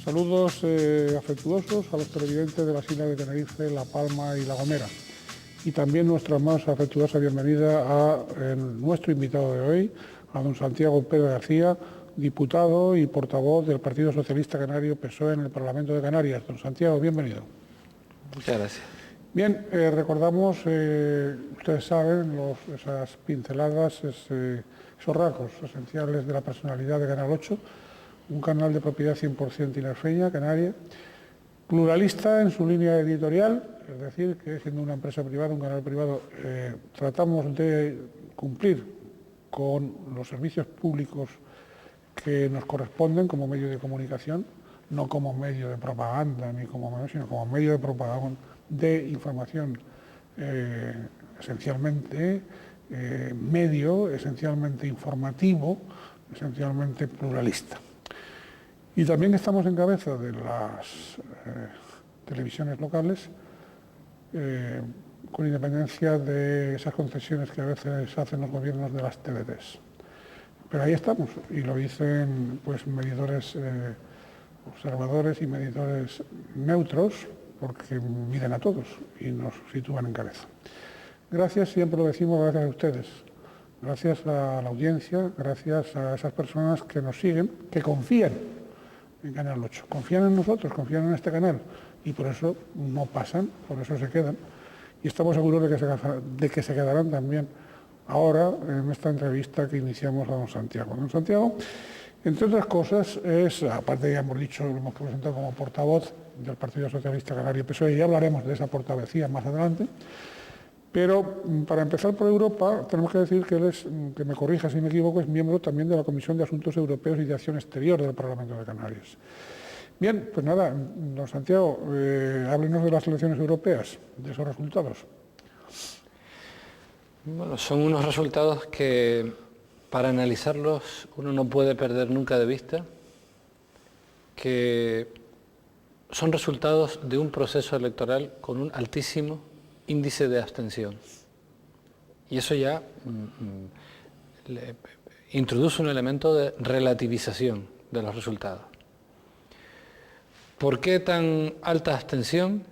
Saludos afectuosos a los televidentes de las islas de Tenerife, La Palma y La Gomera. Y también nuestra más afectuosa bienvenida a nuestro invitado de hoy, a don Santiago Pérez García, diputado y portavoz del Partido Socialista Canario PSOE en el Parlamento de Canarias. Don Santiago, bienvenido. Muchas gracias. Bien, recordamos, ustedes saben, esas pinceladas, esos rasgos esenciales de la personalidad de Canal 8, un canal de propiedad 100% tinerfeña, canaria, pluralista en su línea editorial, es decir, que siendo una empresa privada, un canal privado, tratamos de cumplir con los servicios públicos que nos corresponden como medio de comunicación, no como medio de propaganda, ni como medio, sino como medio de propaganda, de información esencialmente medio, esencialmente informativo, esencialmente pluralista. Y también estamos en cabeza de las televisiones locales, con independencia de esas concesiones que a veces hacen los gobiernos de las TDTs. Pero ahí estamos, y lo dicen pues medidores observadores y medidores neutros, porque miden a todos y nos sitúan en cabeza. Gracias, siempre lo decimos, gracias a ustedes, gracias a la audiencia, gracias a esas personas que nos siguen, que confían en Canal 8, confían en nosotros, confían en este canal, y por eso no pasan, por eso se quedan, y estamos seguros de que se quedarán también ahora en esta entrevista que iniciamos a don Santiago. Don Santiago, entre otras cosas, aparte ya hemos dicho, lo hemos presentado como portavoz del Partido Socialista Canario PSOE, y ya hablaremos de esa portavocía más adelante, pero para empezar por Europa, tenemos que decir que él es, que me corrija si me equivoco, es miembro también de la Comisión de Asuntos Europeos y de Acción Exterior del Parlamento de Canarias. Bien, pues nada, don Santiago, háblenos de las elecciones europeas, de esos resultados. Bueno, son unos resultados que para analizarlos uno no puede perder nunca de vista que son resultados de un proceso electoral con un altísimo índice de abstención. Y eso ya introduce un elemento de relativización de los resultados. ¿Por qué tan alta abstención?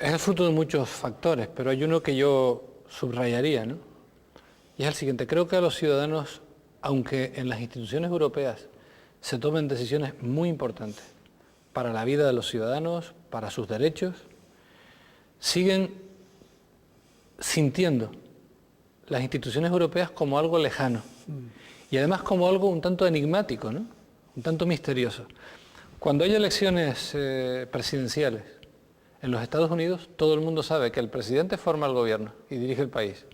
Es el fruto de muchos factores, pero hay uno que yo subrayaría, ¿no? Y es el siguiente: creo que a los ciudadanos, aunque en las instituciones europeas se tomen decisiones muy importantes para la vida de los ciudadanos, para sus derechos, siguen sintiendo las instituciones europeas como algo lejano y además como algo un tanto enigmático, ¿no? Un tanto misterioso. Cuando hay elecciones presidenciales en los Estados Unidos, todo el mundo sabe que el presidente forma el gobierno y dirige el país.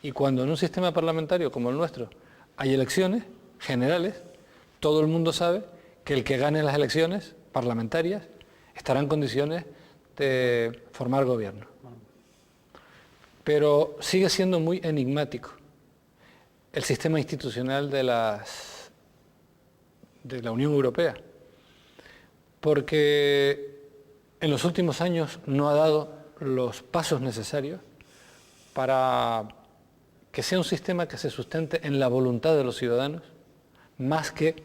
Y cuando en un sistema parlamentario como el nuestro hay elecciones generales, todo el mundo sabe que el que gane las elecciones parlamentarias estará en condiciones de formar gobierno. Pero sigue siendo muy enigmático el sistema institucional de la Unión Europea, porque en los últimos años no ha dado los pasos necesarios para que sea un sistema que se sustente en la voluntad de los ciudadanos más que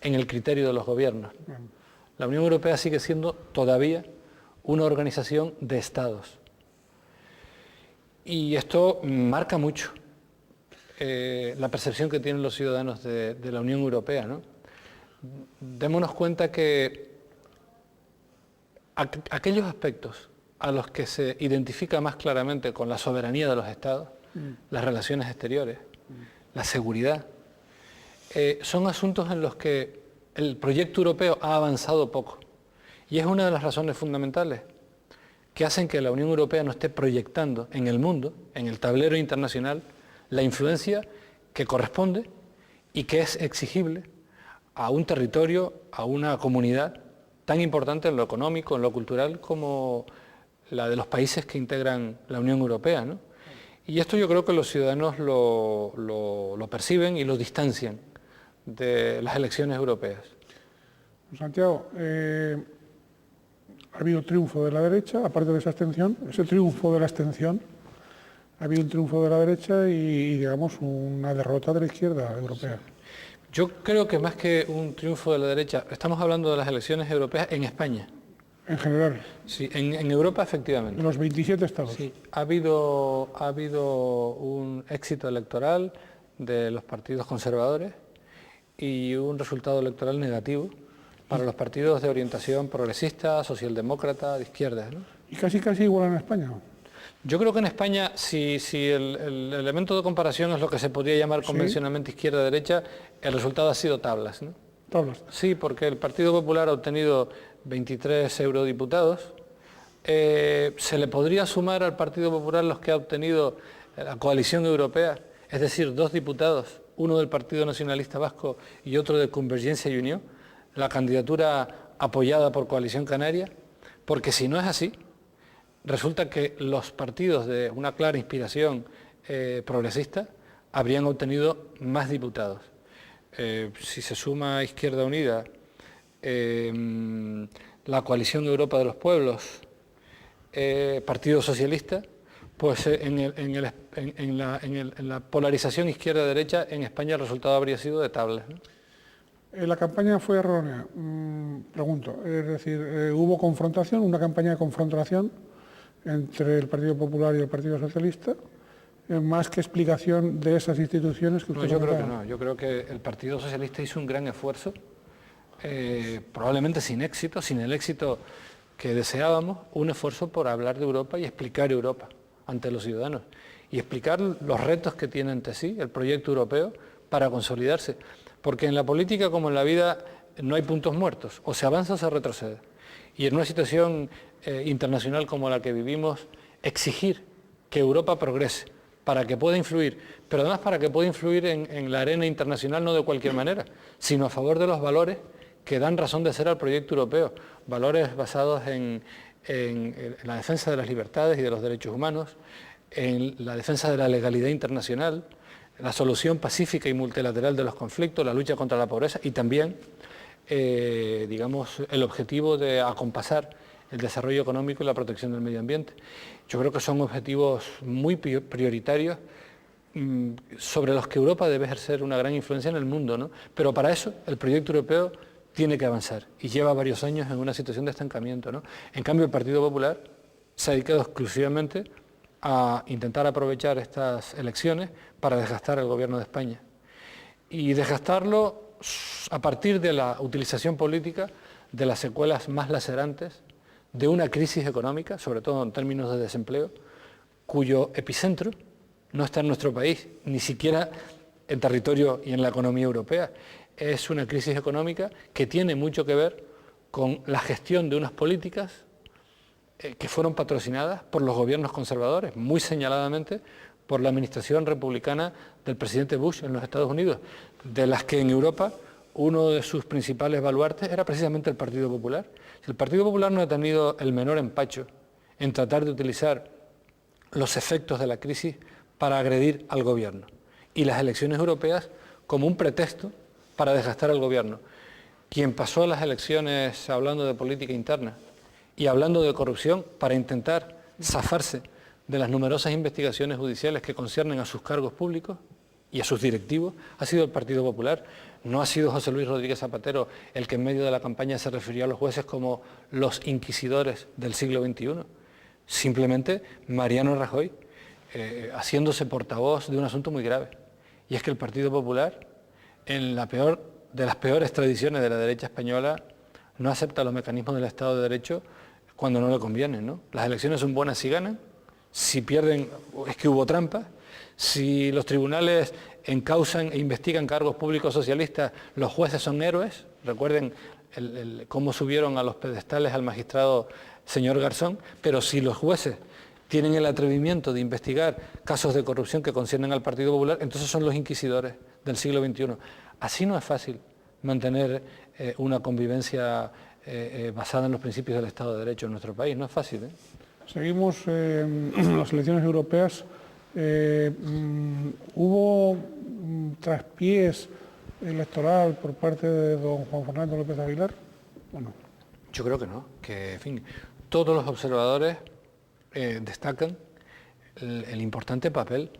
en el criterio de los gobiernos. La Unión Europea sigue siendo todavía una organización de estados. Y esto marca mucho la percepción que tienen los ciudadanos de la Unión Europea, ¿no? Démonos cuenta que aquellos aspectos a los que se identifica más claramente con la soberanía de los estados, las relaciones exteriores, la seguridad, son asuntos en los que el proyecto europeo ha avanzado poco. Y es una de las razones fundamentales que hacen que la Unión Europea no esté proyectando en el mundo, en el tablero internacional, la influencia que corresponde y que es exigible a un territorio, a una comunidad tan importante en lo económico, en lo cultural, como la de los países que integran la Unión Europea, ¿no? Y esto yo creo que los ciudadanos lo perciben y lo distancian de las elecciones europeas. Santiago, ha habido triunfo de la derecha, aparte de esa abstención, ese triunfo de la abstención, ha habido un triunfo de la derecha y digamos, una derrota de la izquierda europea. Yo creo que más que un triunfo de la derecha, estamos hablando de las elecciones europeas en España. En general. Sí, en Europa efectivamente. En los 27 estados. Sí, ha habido un éxito electoral de los partidos conservadores y un resultado electoral negativo para los partidos de orientación progresista, socialdemócrata, de izquierdas, ¿no? Y casi igual en España. Yo creo que en España, si el elemento de comparación es lo que se podría llamar convencionalmente izquierda-derecha, el resultado ha sido tablas, ¿no? Tablas. Sí, porque el Partido Popular ha obtenido 23 eurodiputados. Se le podría sumar al Partido Popular los que ha obtenido la coalición europea, es decir, 2 diputados, uno del Partido Nacionalista Vasco y otro de Convergencia y Unió, la candidatura apoyada por Coalición Canaria, porque si no es así, resulta que los partidos de una clara inspiración progresista habrían obtenido más diputados. Si se suma Izquierda Unida, la Coalición Europa de los Pueblos, Partido Socialista, pues en la polarización izquierda-derecha en España el resultado habría sido de tablas, ¿no? La campaña fue errónea, pregunto, es decir, hubo confrontación, una campaña de confrontación entre el Partido Popular y el Partido Socialista, más que explicación de esas instituciones que usted comentaba. Creo que no, yo creo que el Partido Socialista hizo un gran esfuerzo, probablemente sin éxito, sin el éxito que deseábamos, un esfuerzo por hablar de Europa y explicar Europa ante los ciudadanos y explicar los retos que tiene ante sí el proyecto europeo para consolidarse, porque en la política como en la vida no hay puntos muertos, o se avanza o se retrocede, y en una situación internacional como la que vivimos, exigir que Europa progrese para que pueda influir, pero además para que pueda influir en la arena internacional no de cualquier manera, sino a favor de los valores que dan razón de ser al proyecto europeo, valores basados en la defensa de las libertades y de los derechos humanos, en la defensa de la legalidad internacional, la solución pacífica y multilateral de los conflictos, la lucha contra la pobreza y también, digamos, el objetivo de acompasar el desarrollo económico y la protección del medio ambiente. Yo creo que son objetivos muy prioritarios sobre los que Europa debe ejercer una gran influencia en el mundo, ¿no? Pero para eso el proyecto europeo tiene que avanzar y lleva varios años en una situación de estancamiento, ¿no? En cambio, el Partido Popular se ha dedicado exclusivamente a intentar aprovechar estas elecciones para desgastar al gobierno de España y desgastarlo a partir de la utilización política de las secuelas más lacerantes de una crisis económica, sobre todo en términos de desempleo, cuyo epicentro no está en nuestro país, ni siquiera en territorio y en la economía europea. Es una crisis económica que tiene mucho que ver con la gestión de unas políticas que fueron patrocinadas por los gobiernos conservadores, muy señaladamente por la administración republicana del presidente Bush en los Estados Unidos, de las que en Europa uno de sus principales baluartes era precisamente el Partido Popular. El Partido Popular no ha tenido el menor empacho en tratar de utilizar los efectos de la crisis para agredir al gobierno y las elecciones europeas como un pretexto para desgastar al gobierno. Quien pasó a las elecciones hablando de política interna y hablando de corrupción para intentar zafarse de las numerosas investigaciones judiciales que conciernen a sus cargos públicos y a sus directivos, ha sido el Partido Popular. No ha sido José Luis Rodríguez Zapatero el que en medio de la campaña se refirió a los jueces como los inquisidores del siglo XXI. Simplemente Mariano Rajoy, haciéndose portavoz de un asunto muy grave. Y es que el Partido Popular, en la peor de las peores tradiciones de la derecha española, no acepta los mecanismos del Estado de Derecho cuando no le convienen, ¿no? Las elecciones son buenas si ganan, si pierden es que hubo trampa, si los tribunales encausan e investigan cargos públicos socialistas, los jueces son héroes. Recuerden cómo subieron a los pedestales al magistrado señor Garzón, pero si los jueces tienen el atrevimiento de investigar casos de corrupción que conciernen al Partido Popular, entonces son los inquisidores del siglo XXI. Así no es fácil mantener una convivencia basada en los principios del Estado de Derecho en nuestro país, no es fácil, ¿eh? Seguimos las elecciones europeas. ¿Hubo traspiés electoral por parte de don Juan Fernando López Aguilar o no? Yo creo que no, que en fin, todos los observadores destacan el importante papel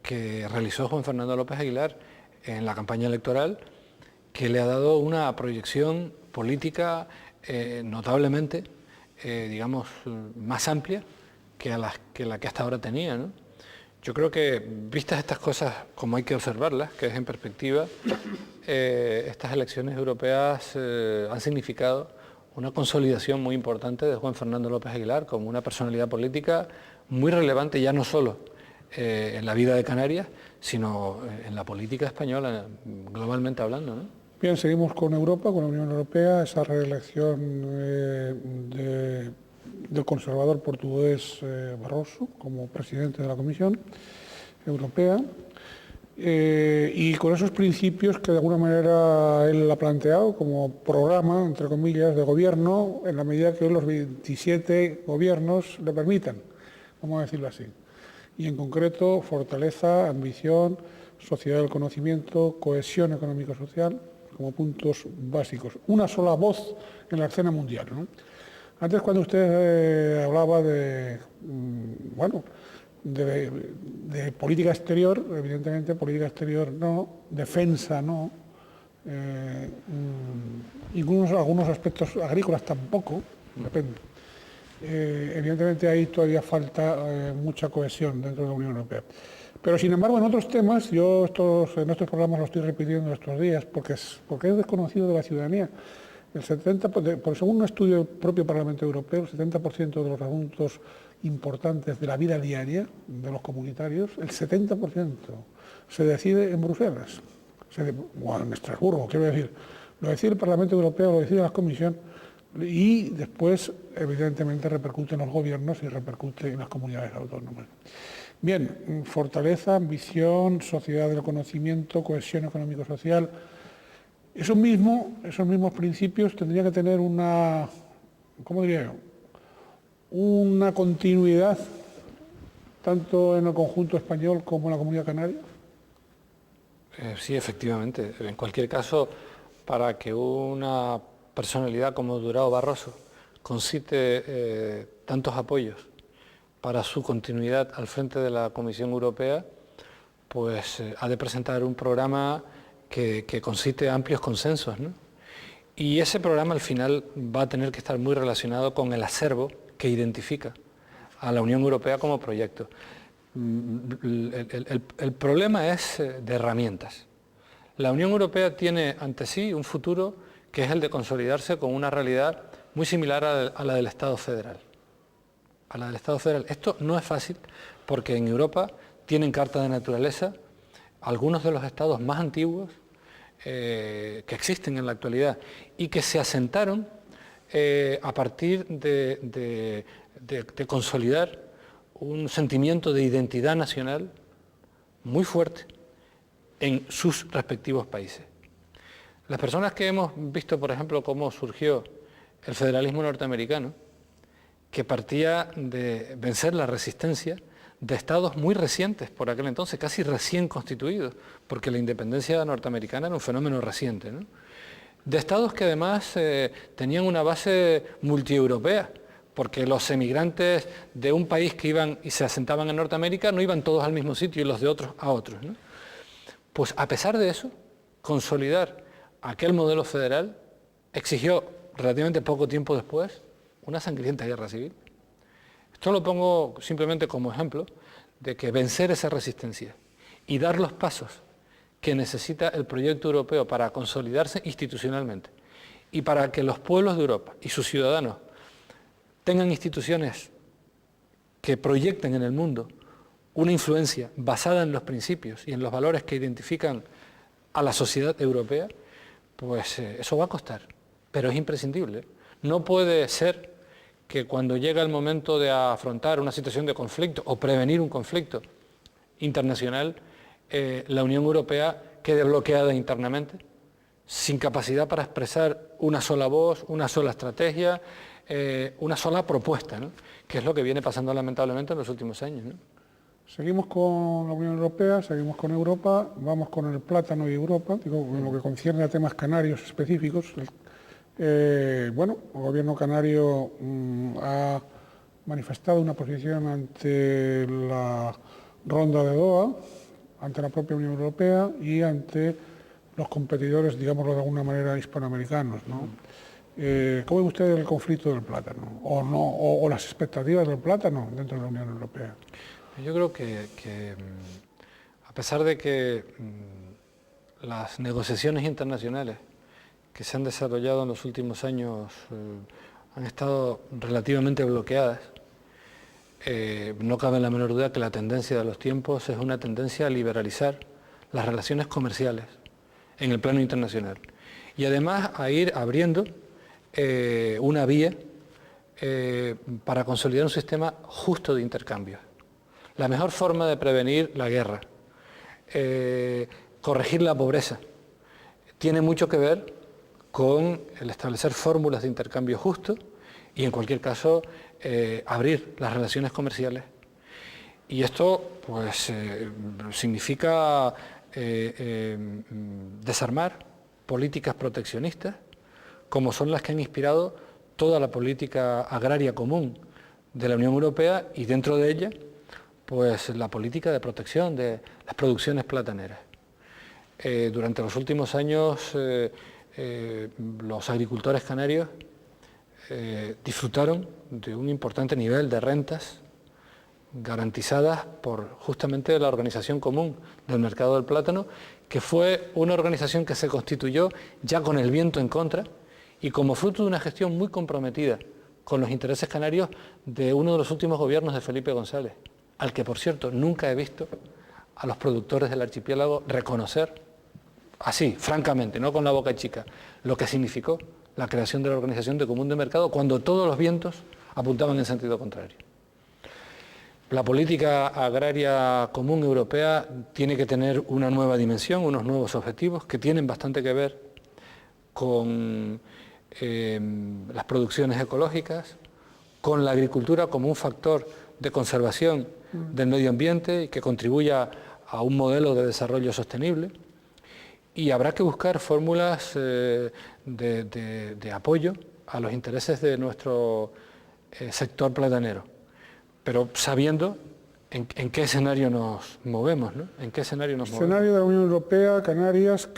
que realizó Juan Fernando López Aguilar en la campaña electoral que le ha dado una proyección política notablemente, digamos, más amplia que la que hasta ahora tenía, ¿no? Yo creo que, vistas estas cosas como hay que observarlas, que es en perspectiva, estas elecciones europeas han significado una consolidación muy importante de Juan Fernando López Aguilar como una personalidad política muy relevante, ya no solo en la vida de Canarias, sino en la política española, globalmente hablando, ¿no? Bien, seguimos con Europa, con la Unión Europea, esa reelección del conservador portugués Barroso como presidente de la Comisión Europea, y con esos principios que de alguna manera él ha planteado como programa, entre comillas, de gobierno, en la medida que los 27 gobiernos le permitan, vamos a decirlo así. Y en concreto, fortaleza, ambición, sociedad del conocimiento, cohesión económico-social, como puntos básicos. Una sola voz en la escena mundial, ¿no? Antes, cuando usted hablaba de política exterior, evidentemente política exterior no, defensa no, incluso algunos aspectos agrícolas tampoco, depende. Evidentemente ahí todavía falta mucha cohesión dentro de la Unión Europea. Pero sin embargo en otros temas, yo en estos programas lo estoy repitiendo estos días porque es desconocido de la ciudadanía. Según un estudio del propio Parlamento Europeo, el 70% de los asuntos importantes de la vida diaria de los comunitarios, el 70% se decide en Bruselas, o en Estrasburgo, quiero decir. Lo decide el Parlamento Europeo, lo decide la Comisión, y después, evidentemente, repercute en los gobiernos y repercute en las comunidades autónomas. Bien, fortaleza, ambición, sociedad del conocimiento, cohesión económico-social. Esos mismos principios tendrían que tener una continuidad tanto en el conjunto español como en la Comunidad Canaria. Sí, efectivamente. En cualquier caso, para que una personalidad como Durão Barroso concite tantos apoyos para su continuidad al frente de la Comisión Europea, pues ha de presentar un programa que concite amplios consensos, ¿no? Y ese programa al final va a tener que estar muy relacionado con el acervo que identifica a la Unión Europea como proyecto. El problema es de herramientas. La Unión Europea tiene ante sí un futuro que es el de consolidarse con una realidad muy similar a la del Estado federal. Esto no es fácil porque en Europa tienen carta de naturaleza algunos de los estados más antiguos que existen en la actualidad y que se asentaron a partir de consolidar un sentimiento de identidad nacional muy fuerte en sus respectivos países. Las personas que hemos visto, por ejemplo, cómo surgió el federalismo norteamericano, que partía de vencer la resistencia de estados muy recientes, por aquel entonces, casi recién constituidos, porque la independencia norteamericana era un fenómeno reciente, ¿no? De estados que además tenían una base multieuropea, porque los emigrantes de un país que iban y se asentaban en Norteamérica no iban todos al mismo sitio y los de otros a otros, ¿no? Pues a pesar de eso, consolidar aquel modelo federal exigió relativamente poco tiempo después una sangrienta guerra civil. Esto lo pongo simplemente como ejemplo de que vencer esa resistencia y dar los pasos que necesita el proyecto europeo para consolidarse institucionalmente y para que los pueblos de Europa y sus ciudadanos tengan instituciones que proyecten en el mundo una influencia basada en los principios y en los valores que identifican a la sociedad europea, pues eso va a costar, pero es imprescindible. No puede ser que cuando llega el momento de afrontar una situación de conflicto o prevenir un conflicto internacional, la Unión Europea quede bloqueada internamente, sin capacidad para expresar una sola voz, una sola estrategia, una sola propuesta, ¿no? Que es lo que viene pasando lamentablemente en los últimos años, ¿no? Seguimos con la Unión Europea, seguimos con Europa, vamos con el plátano y Europa, en lo que concierne a temas canarios específicos. El gobierno canario ha manifestado una posición ante la ronda de Doha, ante la propia Unión Europea y ante los competidores, digámoslo de alguna manera, hispanoamericanos, ¿no? ¿Cómo ve usted el conflicto del plátano? ¿O, no, o las expectativas del plátano dentro de la Unión Europea? Yo creo que a pesar de que las negociaciones internacionales que se han desarrollado en los últimos años han estado relativamente bloqueadas, no cabe la menor duda que la tendencia de los tiempos es una tendencia a liberalizar las relaciones comerciales en el plano internacional y además a ir abriendo una vía para consolidar un sistema justo de intercambio. La mejor forma de prevenir la guerra, corregir la pobreza, tiene mucho que ver con el establecer fórmulas de intercambio justo y en cualquier caso abrir las relaciones comerciales. Y esto pues significa desarmar políticas proteccionistas como son las que han inspirado toda la política agraria común de la Unión Europea y dentro de ella pues la política de protección de las producciones plataneras. Durante los últimos años los agricultores canarios disfrutaron de un importante nivel de rentas garantizadas por justamente la Organización Común del Mercado del Plátano, que fue una organización que se constituyó ya con el viento en contra y como fruto de una gestión muy comprometida con los intereses canarios de uno de los últimos gobiernos de Felipe González, al que por cierto nunca he visto a los productores del archipiélago reconocer, así, francamente, no con la boca chica, lo que significó la creación de la Organización de Común de Mercado cuando todos los vientos apuntaban en sentido contrario. La política agraria común europea tiene que tener una nueva dimensión, unos nuevos objetivos que tienen bastante que ver con las producciones ecológicas, con la agricultura como un factor de conservación del medio ambiente y que contribuya a un modelo de desarrollo sostenible. Y habrá que buscar fórmulas de apoyo a los intereses de nuestro sector platanero, pero sabiendo en qué escenario nos movemos, ¿no? ¿En qué escenario nos movemos? Escenario de la Unión Europea, Canarias,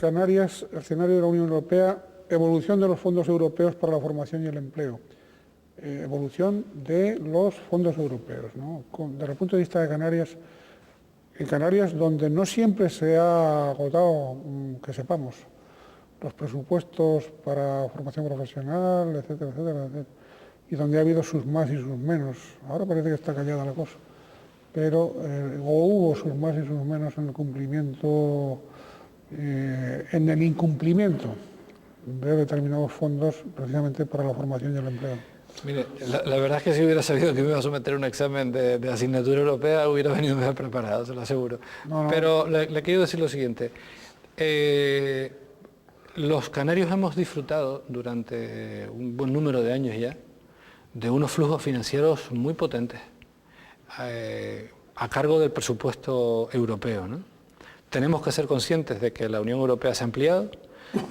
escenario de la Unión Europea, evolución de los fondos europeos para la formación y el empleo. Evolución de los fondos europeos, ¿no? Desde el punto de vista de Canarias, en Canarias donde no siempre se ha agotado, que sepamos, los presupuestos para formación profesional, etcétera, etcétera, etcétera, y donde ha habido sus más y sus menos. Ahora parece que está callada la cosa, pero o hubo sus más y sus menos en el cumplimiento, en el incumplimiento de determinados fondos precisamente para la formación y el empleo. Mire, la verdad es que si hubiera sabido que me iba a someter a un examen de asignatura europea, hubiera venido mejor preparado, se lo aseguro. No. Pero le quiero decir lo siguiente. Los canarios hemos disfrutado durante un buen número de años ya de unos flujos financieros muy potentes a cargo del presupuesto europeo, ¿no? Tenemos que ser conscientes de que la Unión Europea se ha ampliado,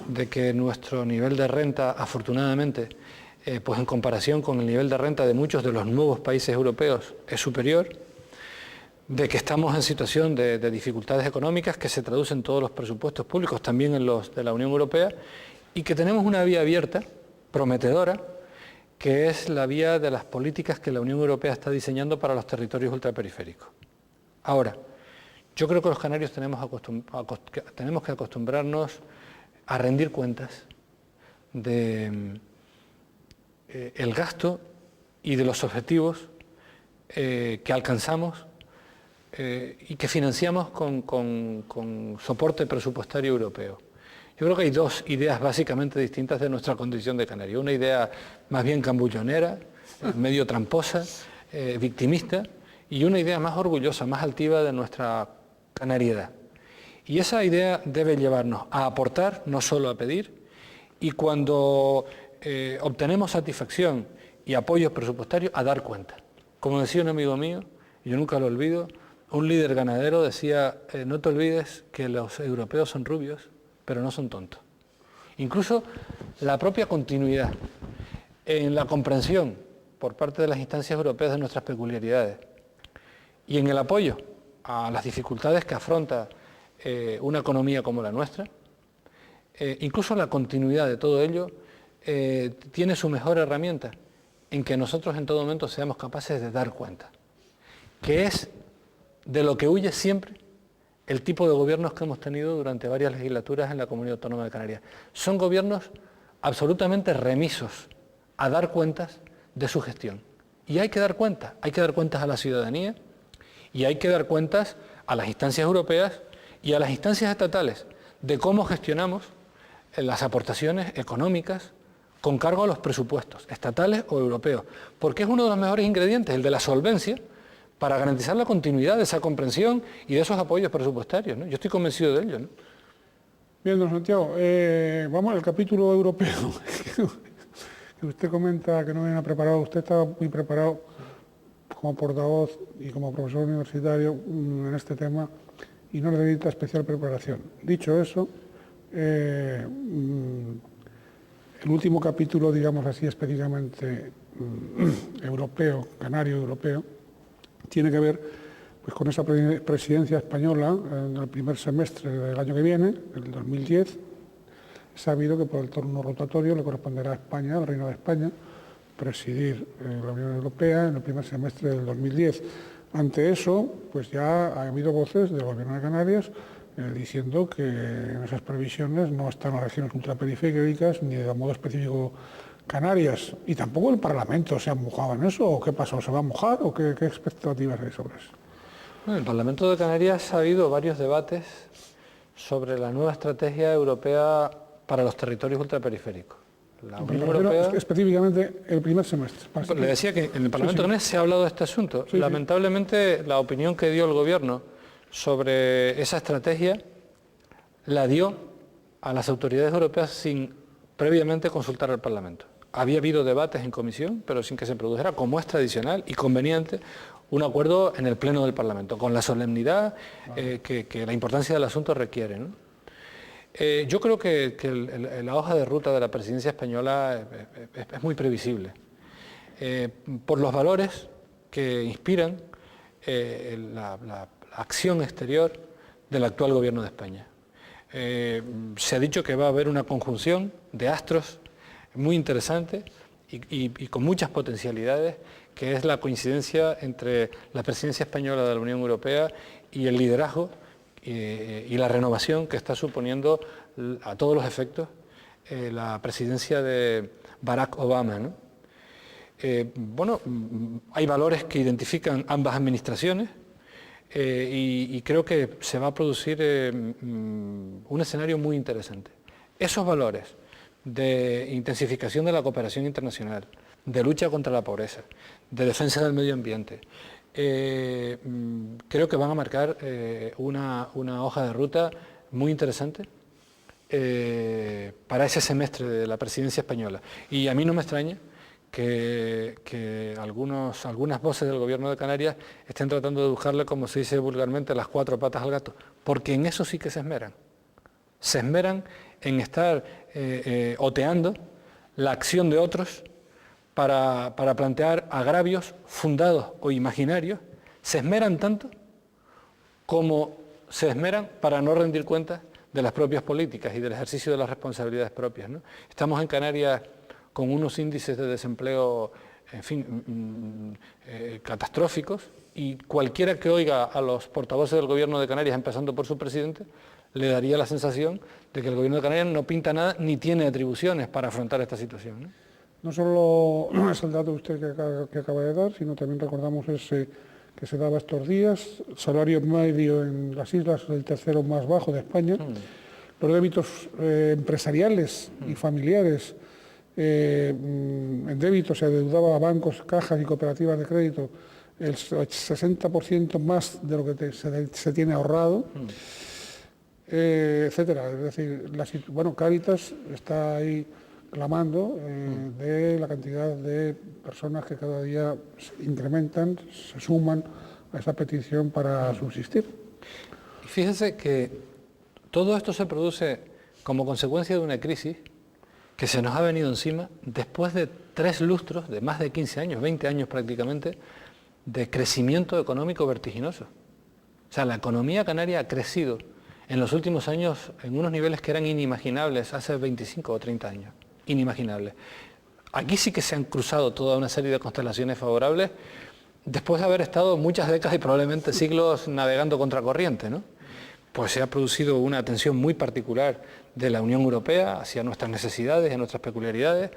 de que nuestro nivel de renta, afortunadamente, pues en comparación con el nivel de renta de muchos de los nuevos países europeos es superior, de que estamos en situación de dificultades económicas que se traducen en todos los presupuestos públicos, también en los de la Unión Europea, y que tenemos una vía abierta, prometedora, que es la vía de las políticas que la Unión Europea está diseñando para los territorios ultraperiféricos. Ahora, yo creo que los canarios tenemos que acostumbrarnos a rendir cuentas de el gasto y de los objetivos que alcanzamos y que financiamos con soporte presupuestario europeo. Yo creo que hay dos ideas básicamente distintas de nuestra condición de canario. Una idea más bien cambullonera, medio tramposa, victimista, y una idea más orgullosa, más altiva de nuestra canariedad. Y esa idea debe llevarnos a aportar, no solo a pedir, y cuando obtenemos satisfacción y apoyos presupuestarios, a dar cuenta. Como decía un amigo mío, y yo nunca lo olvido, un líder ganadero decía, no te olvides que los europeos son rubios, pero no son tontos. Incluso la propia continuidad en la comprensión por parte de las instancias europeas de nuestras peculiaridades y en el apoyo a las dificultades que afronta una economía como la nuestra, incluso la continuidad de todo ello, tiene su mejor herramienta en que nosotros en todo momento seamos capaces de dar cuenta, que es de lo que huye siempre el tipo de gobiernos que hemos tenido durante varias legislaturas en la Comunidad Autónoma de Canarias. Son gobiernos absolutamente remisos a dar cuentas de su gestión. Y hay que dar cuentas a la ciudadanía y hay que dar cuentas a las instancias europeas y a las instancias estatales de cómo gestionamos las aportaciones económicas con cargo a los presupuestos, estatales o europeos, porque es uno de los mejores ingredientes, el de la solvencia, para garantizar la continuidad de esa comprensión y de esos apoyos presupuestarios, ¿no? Yo estoy convencido de ello, ¿no? Bien, don Santiago, vamos al capítulo europeo, que usted comenta que no viene preparado. Usted está muy preparado como portavoz y como profesor universitario en este tema y no necesita especial preparación. Dicho eso, el último capítulo, digamos así, específicamente europeo, canario europeo, tiene que ver pues, con esa presidencia española en el primer semestre del año que viene, el 2010. Es sabido que por el turno rotatorio le corresponderá a España, al Reino de España, presidir la Unión Europea en el primer semestre del 2010. Ante eso, pues ya ha habido voces del Gobierno de Canarias diciendo que en esas previsiones no están las regiones ultraperiféricas ni de modo específico Canarias, y tampoco el Parlamento se ha mojado en eso. ¿O qué pasó? ¿Se va a mojar o qué expectativas hay sobre eso? Bueno, en el Parlamento de Canarias ha habido varios debates sobre la nueva estrategia europea para los territorios ultraperiféricos. La Unión Europea, específicamente el primer semestre. Le decía que en el Parlamento de Canarias se ha hablado de este asunto. Lamentablemente, la opinión que dio el Gobierno sobre esa estrategia la dio a las autoridades europeas sin previamente consultar al Parlamento. Había habido debates en comisión, pero sin que se produjera, como es tradicional y conveniente, un acuerdo en el Pleno del Parlamento, con la solemnidad que la importancia del asunto requiere, ¿no? Yo creo que la hoja de ruta de la presidencia española es muy previsible, por los valores que inspiran la acción exterior del actual Gobierno de España. Se ha dicho que va a haber una conjunción de astros muy interesante y con muchas potencialidades, que es la coincidencia entre la presidencia española de la Unión Europea y el liderazgo y la renovación que está suponiendo a todos los efectos la presidencia de Barack Obama, ¿no? Bueno, hay valores que identifican ambas administraciones y creo que se va a producir un escenario muy interesante. Esos valores de intensificación de la cooperación internacional, de lucha contra la pobreza, de defensa del medio ambiente, creo que van a marcar una hoja de ruta muy interesante para ese semestre de la presidencia española. Y a mí no me extraña que algunas voces del Gobierno de Canarias estén tratando de buscarle, como se dice vulgarmente, las cuatro patas al gato, porque en eso sí que se esmeran. Se esmeran en estar oteando la acción de otros para plantear agravios fundados o imaginarios. Se esmeran tanto como se esmeran para no rendir cuentas de las propias políticas y del ejercicio de las responsabilidades propias, ¿no? Estamos en Canarias con unos índices de desempleo, en fin, catastróficos, y cualquiera que oiga a los portavoces del Gobierno de Canarias, empezando por su presidente, le daría la sensación de que el Gobierno de Canarias no pinta nada ni tiene atribuciones para afrontar esta situación, ¿no? No solo es el dato usted que acaba de dar, sino también recordamos ese que se daba estos días, el salario medio en las islas es el tercero más bajo de España, los débitos empresariales y familiares, en débitos se adeudaba a bancos, cajas y cooperativas de crédito el 60% más de lo que se tiene ahorrado, etcétera. Es decir, Cáritas está ahí clamando de la cantidad de personas que cada día se incrementan, se suman a esa petición para subsistir. Y fíjense que todo esto se produce como consecuencia de una crisis que se nos ha venido encima después de 3 lustros, de más de 15 años, 20 años prácticamente, de crecimiento económico vertiginoso. O sea, la economía canaria ha crecido en los últimos años en unos niveles que eran inimaginables hace 25 o 30 años, inimaginables. Aquí sí que se han cruzado toda una serie de constelaciones favorables después de haber estado muchas décadas y probablemente siglos navegando contracorriente, ¿no? Pues se ha producido una atención muy particular de la Unión Europea hacia nuestras necesidades y nuestras peculiaridades.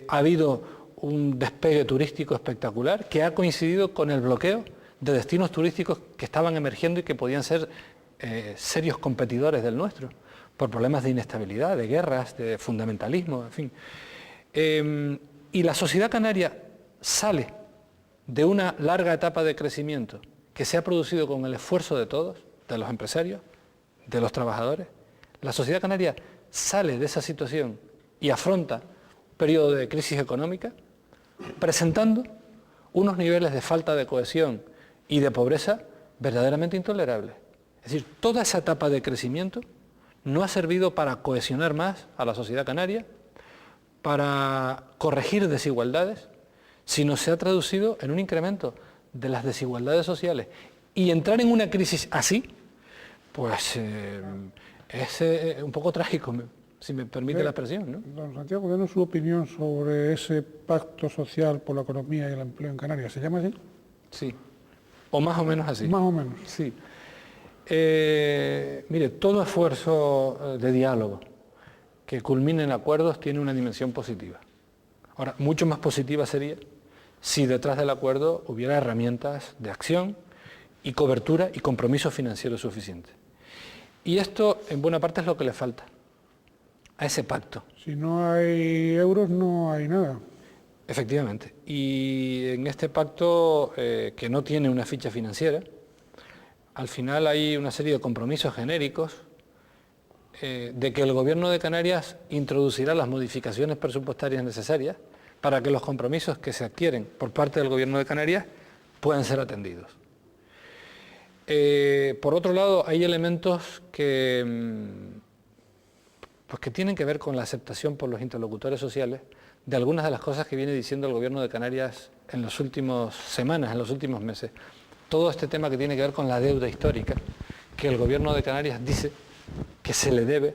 Ha habido un despegue turístico espectacular que ha coincidido con el bloqueo de destinos turísticos que estaban emergiendo y que podían ser serios competidores del nuestro, por problemas de inestabilidad, de guerras, de fundamentalismo, en fin. Y la sociedad canaria sale de una larga etapa de crecimiento que se ha producido con el esfuerzo de todos, de los empresarios, de los trabajadores. La sociedad canaria sale de esa situación y afronta un periodo de crisis económica presentando unos niveles de falta de cohesión y de pobreza verdaderamente intolerables. Es decir, toda esa etapa de crecimiento no ha servido para cohesionar más a la sociedad canaria, para corregir desigualdades, sino se ha traducido en un incremento de las desigualdades sociales. Y entrar en una crisis así, pues es un poco trágico, si me permite la expresión, ¿no? Don Santiago, denos su opinión sobre ese pacto social por la economía y el empleo en Canarias. ¿Se llama así? Sí, o más o menos así. Más o menos. Sí. Mire, todo esfuerzo de diálogo que culmine en acuerdos tiene una dimensión positiva. Ahora, mucho más positiva sería si detrás del acuerdo hubiera herramientas de acción y cobertura y compromiso financiero suficiente. Y esto, en buena parte, es lo que le falta a ese pacto. Si no hay euros, no hay nada. Efectivamente. Y en este pacto, que no tiene una ficha financiera, al final hay una serie de compromisos genéricos de que el Gobierno de Canarias introducirá las modificaciones presupuestarias necesarias para que los compromisos que se adquieren por parte del Gobierno de Canarias puedan ser atendidos. Por otro lado, hay elementos que tienen que ver con la aceptación por los interlocutores sociales de algunas de las cosas que viene diciendo el Gobierno de Canarias en las últimas semanas, en los últimos meses. Todo este tema que tiene que ver con la deuda histórica que el Gobierno de Canarias dice que se le debe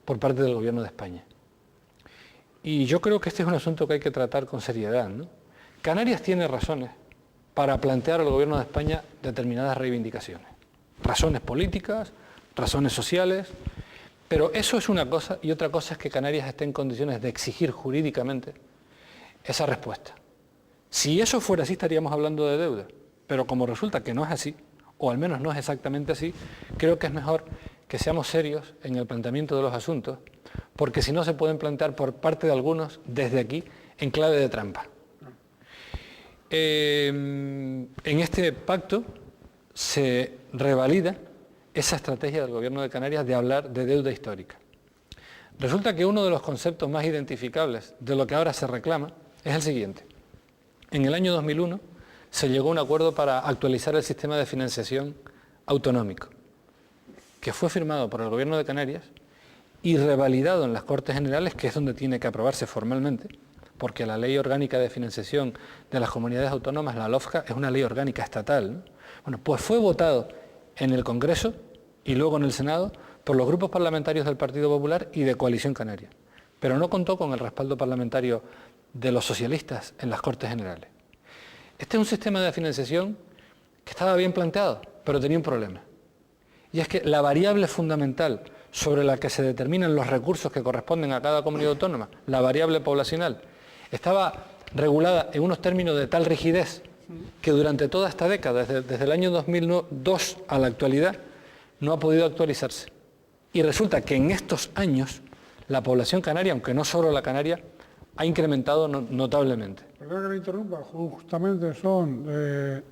por parte del Gobierno de España. Y yo creo que este es un asunto que hay que tratar con seriedad, ¿no? Canarias tiene razones para plantear al Gobierno de España determinadas reivindicaciones. Razones políticas, razones sociales, pero eso es una cosa y otra cosa es que Canarias esté en condiciones de exigir jurídicamente esa respuesta. Si eso fuera así estaríamos hablando de deuda, pero como resulta que no es así, o al menos no es exactamente así, creo que es mejor que seamos serios en el planteamiento de los asuntos, porque si no se pueden plantear por parte de algunos desde aquí en clave de trampa. En este pacto se revalida esa estrategia del Gobierno de Canarias de hablar de deuda histórica. Resulta que uno de los conceptos más identificables de lo que ahora se reclama es el siguiente. En el año 2001 se llegó a un acuerdo para actualizar el sistema de financiación autonómico, que fue firmado por el Gobierno de Canarias y revalidado en las Cortes Generales, que es donde tiene que aprobarse formalmente, porque la Ley Orgánica de Financiación de las Comunidades Autónomas, la LOFCA, es una ley orgánica estatal, ¿no? Bueno, pues fue votado en el Congreso y luego en el Senado por los grupos parlamentarios del Partido Popular y de Coalición Canaria, pero no contó con el respaldo parlamentario de los socialistas en las Cortes Generales. Este es un sistema de financiación que estaba bien planteado, pero tenía un problema. Y es que la variable fundamental sobre la que se determinan los recursos que corresponden a cada comunidad autónoma, la variable poblacional, estaba regulada en unos términos de tal rigidez que durante toda esta década, desde el año 2002 a la actualidad, no ha podido actualizarse. Y resulta que en estos años la población canaria, aunque no solo la canaria, ha incrementado notablemente. Perdón que me interrumpa, justamente son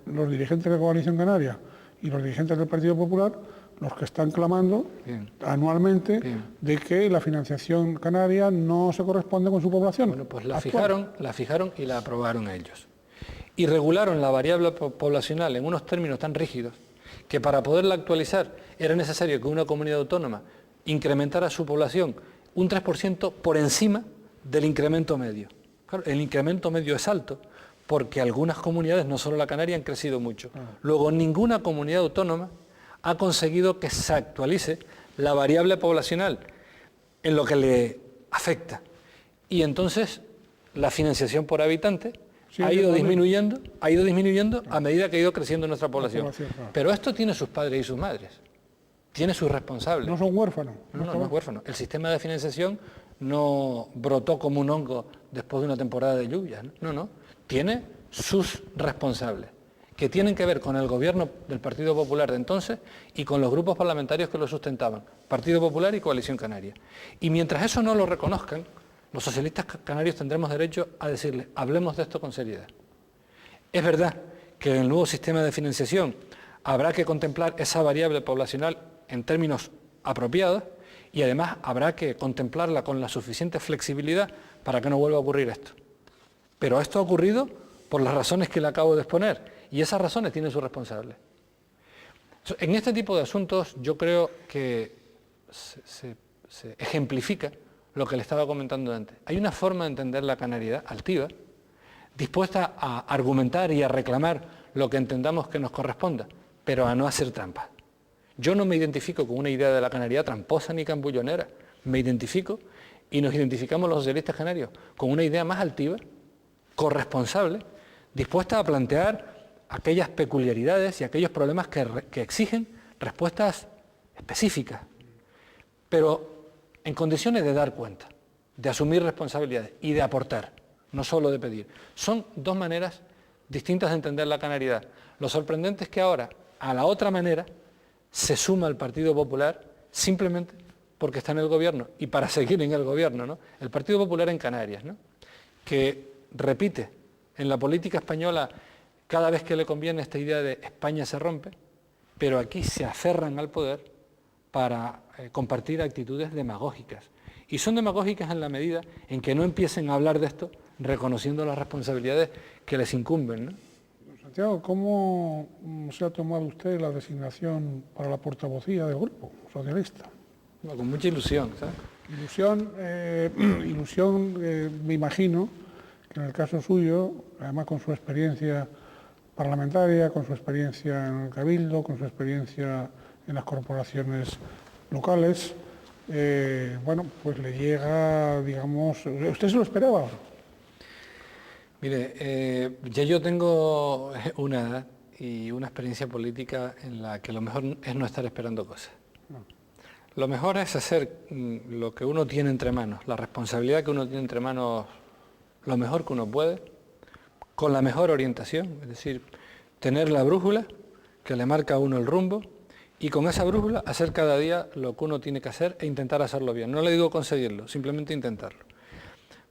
los dirigentes de Coalición Canaria y los dirigentes del Partido Popular los que están clamando anualmente de que la financiación canaria no se corresponde con su población. Bueno, pues la fijaron y la aprobaron ellos. Y regularon la variable poblacional en unos términos tan rígidos que para poderla actualizar era necesario que una comunidad autónoma incrementara su población un 3% por encima del incremento medio. Claro, el incremento medio es alto porque algunas comunidades, no solo la canaria, han crecido mucho. Luego, ninguna comunidad autónoma ha conseguido que se actualice la variable poblacional en lo que le afecta. Y entonces la financiación por habitante ha ido disminuyendo a medida que ha ido creciendo nuestra población. Pero esto tiene sus padres y sus madres, tiene sus responsables. No son huérfanos. No es huérfano. El sistema de financiación no brotó como un hongo después de una temporada de lluvias, no, tiene sus responsables, que tienen que ver con el gobierno del Partido Popular de entonces y con los grupos parlamentarios que lo sustentaban, Partido Popular y Coalición Canaria. Y mientras eso no lo reconozcan, los socialistas canarios tendremos derecho a decirles, hablemos de esto con seriedad. Es verdad que en el nuevo sistema de financiación habrá que contemplar esa variable poblacional en términos apropiados y además habrá que contemplarla con la suficiente flexibilidad para que no vuelva a ocurrir esto. Pero esto ha ocurrido por las razones que le acabo de exponer y esas razones tienen sus responsables. En este tipo de asuntos yo creo que se ejemplifica lo que le estaba comentando antes. Hay una forma de entender la canariedad altiva, dispuesta a argumentar y a reclamar lo que entendamos que nos corresponda, pero a no hacer trampa. Yo no me identifico con una idea de la canariedad tramposa ni cambullonera, me identifico y nos identificamos los socialistas canarios con una idea más altiva, corresponsable, dispuesta a plantear aquellas peculiaridades y aquellos problemas que exigen respuestas específicas, pero en condiciones de dar cuenta, de asumir responsabilidades y de aportar, no solo de pedir. Son dos maneras distintas de entender la canariedad. Lo sorprendente es que ahora, a la otra manera, se suma el Partido Popular simplemente porque está en el gobierno y para seguir en el gobierno, ¿no? El Partido Popular en Canarias, ¿no? Que repite en la política española cada vez que le conviene esta idea de España se rompe, pero aquí se aferran al poder para compartir actitudes demagógicas. Y son demagógicas en la medida en que no empiecen a hablar de esto reconociendo las responsabilidades que les incumben, ¿no? Santiago, ¿cómo se ha tomado usted la designación para la portavocía del Grupo Socialista? Bueno, con mucha ilusión, ¿sabes? Ilusión, me imagino, que en el caso suyo, además con su experiencia parlamentaria, con su experiencia en el Cabildo, con su experiencia en las corporaciones locales, bueno, pues le llega, digamos, ¿usted se lo esperaba? Mire, ya yo tengo una edad y una experiencia política en la que lo mejor es no estar esperando cosas. No. Lo mejor es hacer lo que uno tiene entre manos, la responsabilidad que uno tiene entre manos, lo mejor que uno puede, con la mejor orientación, es decir, tener la brújula que le marca a uno el rumbo y con esa brújula hacer cada día lo que uno tiene que hacer e intentar hacerlo bien. No le digo conseguirlo, simplemente intentarlo.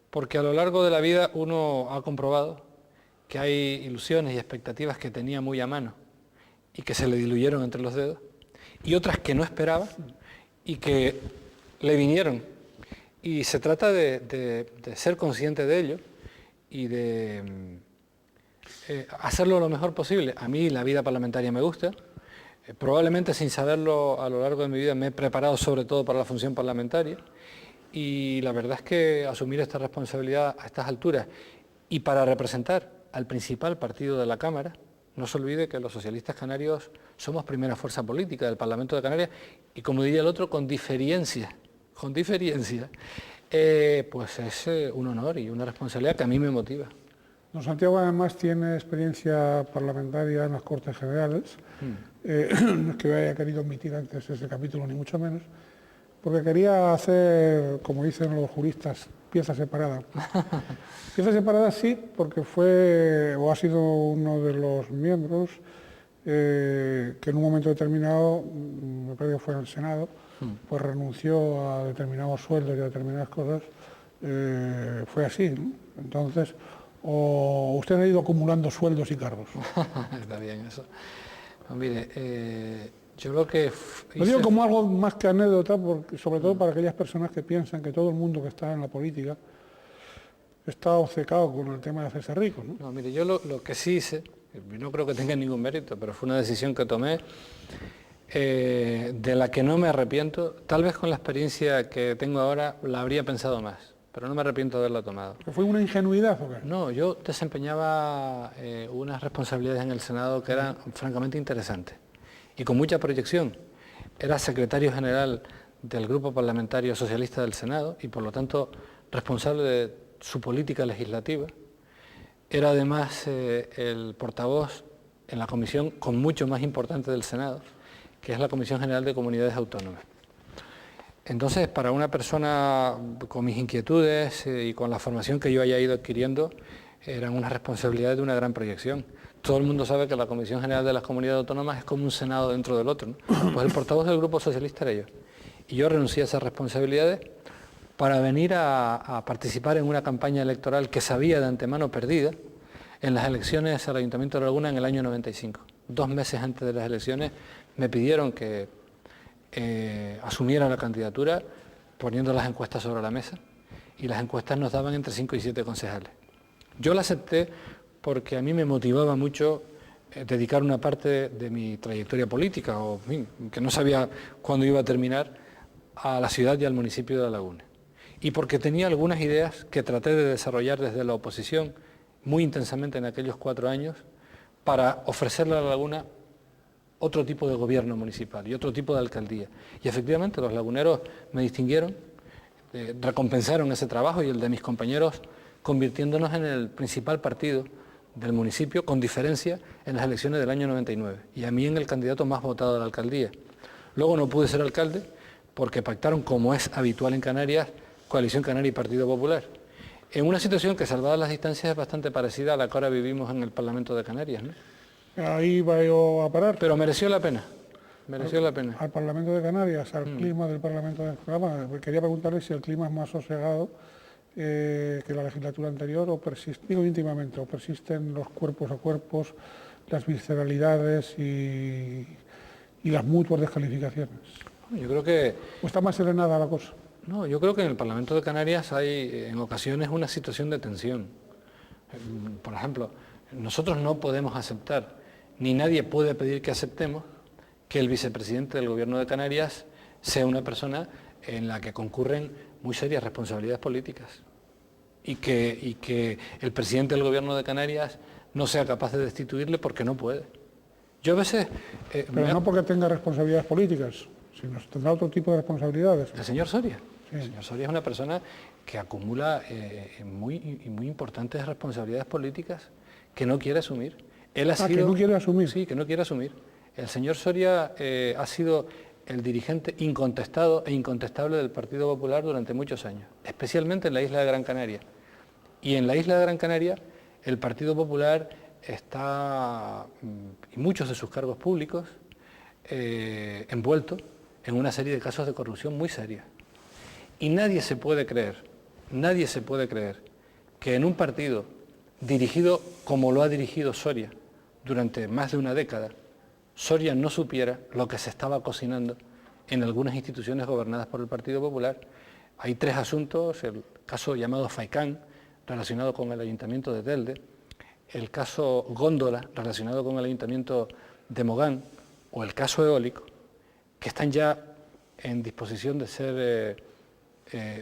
Porque a lo largo de la vida uno ha comprobado que hay ilusiones y expectativas que tenía muy a mano y que se le diluyeron entre los dedos, y otras que no esperaba y que le vinieron. Y se trata de ser consciente de ello y de hacerlo lo mejor posible. A mí la vida parlamentaria me gusta, probablemente sin saberlo a lo largo de mi vida me he preparado sobre todo para la función parlamentaria. Y la verdad es que asumir esta responsabilidad a estas alturas y para representar al principal partido de la Cámara, no se olvide que los socialistas canarios somos primera fuerza política del Parlamento de Canarias y, como diría el otro, con diferencia, pues es un honor y una responsabilidad que a mí me motiva. Don Santiago además tiene experiencia parlamentaria en las Cortes Generales, no es que haya querido omitir antes ese capítulo ni mucho menos, porque quería hacer, como dicen los juristas, pieza separada. Pieza separada sí, porque fue o ha sido uno de los miembros que en un momento determinado, me parece que fue en el Senado, pues renunció a determinados sueldos y a determinadas cosas. Fue así, ¿no? Entonces, o usted ha ido acumulando sueldos y cargos. Está bien eso. No, mire, yo lo que lo digo como algo más que anécdota, porque, sobre todo para aquellas personas que piensan que todo el mundo que está en la política está obcecado con el tema de hacerse rico, ¿no? No, mire, yo lo que sí hice, no creo que tenga ningún mérito, pero fue una decisión que tomé, de la que no me arrepiento. Tal vez con la experiencia que tengo ahora la habría pensado más, pero no me arrepiento de haberla tomado. ¿Fue una ingenuidad o qué? No, yo desempeñaba unas responsabilidades en el Senado que eran francamente interesantes y con mucha proyección. Era secretario general del Grupo Parlamentario Socialista del Senado y por lo tanto responsable de su política legislativa. Era además el portavoz en la comisión con mucho más importante del Senado, que es la Comisión General de Comunidades Autónomas. Entonces, para una persona con mis inquietudes y con la formación que yo haya ido adquiriendo, eran unas responsabilidades de una gran proyección. Todo el mundo sabe que la Comisión General de las Comunidades Autónomas es como un Senado dentro del otro, ¿no? Pues el portavoz del Grupo Socialista era yo. Y yo renuncié a esas responsabilidades para venir a participar en una campaña electoral que sabía de antemano perdida en las elecciones al Ayuntamiento de Laguna en el año 95. 2 meses antes de las elecciones me pidieron que asumiera la candidatura poniendo las encuestas sobre la mesa y las encuestas nos daban entre 5 y 7 concejales. Yo la acepté porque a mí me motivaba mucho dedicar una parte de mi trayectoria política, o que no sabía cuándo iba a terminar, a la ciudad y al municipio de La Laguna. Y porque tenía algunas ideas que traté de desarrollar desde la oposición muy intensamente en aquellos 4 años para ofrecerle a La Laguna otro tipo de gobierno municipal y otro tipo de alcaldía. Y efectivamente los laguneros me distinguieron, recompensaron ese trabajo y el de mis compañeros, convirtiéndonos en el principal partido del municipio, con diferencia, en las elecciones del año 99, y a mí en el candidato más votado de la alcaldía. Luego no pude ser alcalde porque pactaron, como es habitual en Canarias, Coalición Canaria y Partido Popular, en una situación que, salvadas las distancias, es bastante parecida a la que ahora vivimos en el Parlamento de Canarias, ¿no? Ahí va yo a parar. Pero mereció la pena, mereció la pena. Al Parlamento de Canarias, al clima del Parlamento de Canarias. Quería preguntarle si el clima es más sosegado que la legislatura anterior, o persiste, digo íntimamente, o persisten los cuerpos a cuerpos, las visceralidades y las mutuas descalificaciones. Yo creo que... ¿O está más serenada la cosa? No, yo creo que en el Parlamento de Canarias hay en ocasiones una situación de tensión. Por ejemplo, nosotros no podemos aceptar, ni nadie puede pedir que aceptemos, que el vicepresidente del Gobierno de Canarias sea una persona en la que concurren muy serias responsabilidades políticas y que el presidente del Gobierno de Canarias no sea capaz de destituirle porque no puede. Yo a veces... Pero no porque tenga responsabilidades políticas, sino tendrá otro tipo de responsabilidades. El señor Soria. Sí. El señor Soria es una persona que acumula muy importantes responsabilidades políticas que no quiere asumir. Él ha sido, que no quiere asumir. Sí, que no quiere asumir. El señor Soria ha sido el dirigente incontestado e incontestable del Partido Popular durante muchos años, especialmente en la isla de Gran Canaria. Y en la isla de Gran Canaria el Partido Popular está, y muchos de sus cargos públicos, envueltos en una serie de casos de corrupción muy serias. Y nadie se puede creer que en un partido dirigido como lo ha dirigido Soria durante más de una década, Soria no supiera lo que se estaba cocinando en algunas instituciones gobernadas por el Partido Popular. Hay 3 asuntos, el caso llamado Faicán, relacionado con el Ayuntamiento de Telde, el caso Góndola, relacionado con el Ayuntamiento de Mogán, o el caso eólico, que están ya en disposición de ser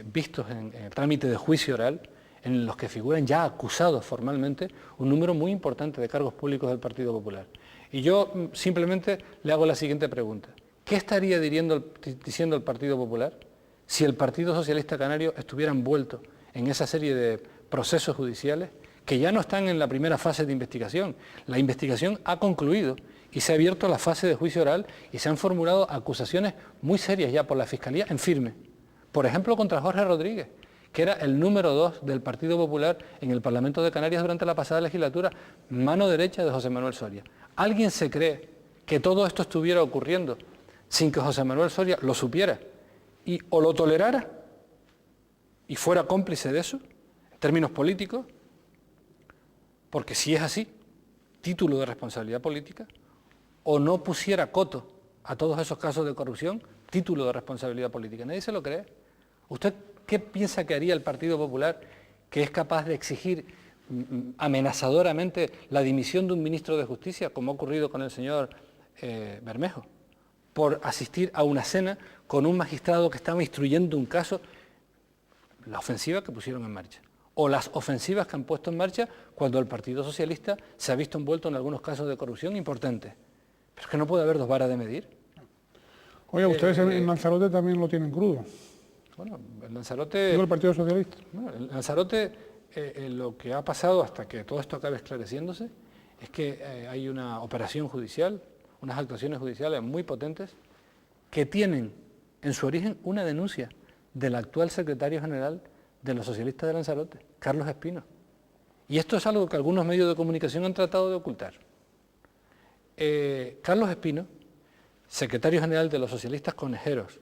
vistos en el trámite de juicio oral, en los que figuran ya acusados formalmente un número muy importante de cargos públicos del Partido Popular. Y yo simplemente le hago la siguiente pregunta. ¿Qué estaría diciendo el Partido Popular si el Partido Socialista Canario estuviera envuelto en esa serie de procesos judiciales que ya no están en la primera fase de investigación? La investigación ha concluido y se ha abierto la fase de juicio oral y se han formulado acusaciones muy serias ya por la Fiscalía en firme. Por ejemplo, contra Jorge Rodríguez, que era el número 2 del Partido Popular en el Parlamento de Canarias durante la pasada legislatura, mano derecha de José Manuel Soria. ¿Alguien se cree que todo esto estuviera ocurriendo sin que José Manuel Soria lo supiera o lo tolerara y fuera cómplice de eso, en términos políticos? Porque si es así, título de responsabilidad política, o no pusiera coto a todos esos casos de corrupción, título de responsabilidad política. Nadie se lo cree. ¿Usted qué piensa que haría el Partido Popular, que es capaz de exigir amenazadoramente la dimisión de un ministro de Justicia, como ha ocurrido con el señor Bermejo, por asistir a una cena con un magistrado que estaba instruyendo un caso? La ofensiva que pusieron en marcha, o las ofensivas que han puesto en marcha cuando el Partido Socialista se ha visto envuelto en algunos casos de corrupción importantes. Pero es que no puede haber dos varas de medir. Oye, ustedes en Lanzarote también lo tienen crudo. Bueno, en Lanzarote... ¿Digo el Partido Socialista? Bueno, en Lanzarote lo que ha pasado hasta que todo esto acabe esclareciéndose es que hay una operación judicial, unas actuaciones judiciales muy potentes que tienen en su origen una denuncia del actual secretario general de los socialistas de Lanzarote, Carlos Espino. Y esto es algo que algunos medios de comunicación han tratado de ocultar. Carlos Espino, secretario general de los socialistas conejeros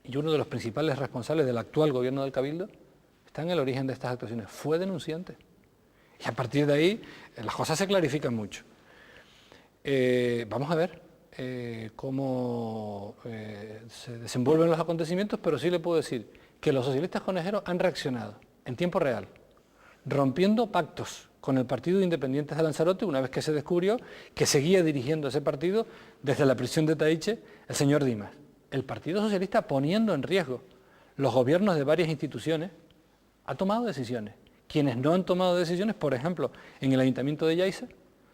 y uno de los principales responsables del actual gobierno del Cabildo, está en el origen de estas actuaciones, fue denunciante. Y a partir de ahí las cosas se clarifican mucho. Vamos a ver cómo se desenvuelven los acontecimientos, pero sí le puedo decir que los socialistas conejeros han reaccionado en tiempo real, rompiendo pactos con el Partido de Independientes de Lanzarote, una vez que se descubrió que seguía dirigiendo ese partido desde la prisión de Taiche el señor Dimas. El Partido Socialista, poniendo en riesgo los gobiernos de varias instituciones, ha tomado decisiones. Quienes no han tomado decisiones, por ejemplo, en el Ayuntamiento de Yaiza,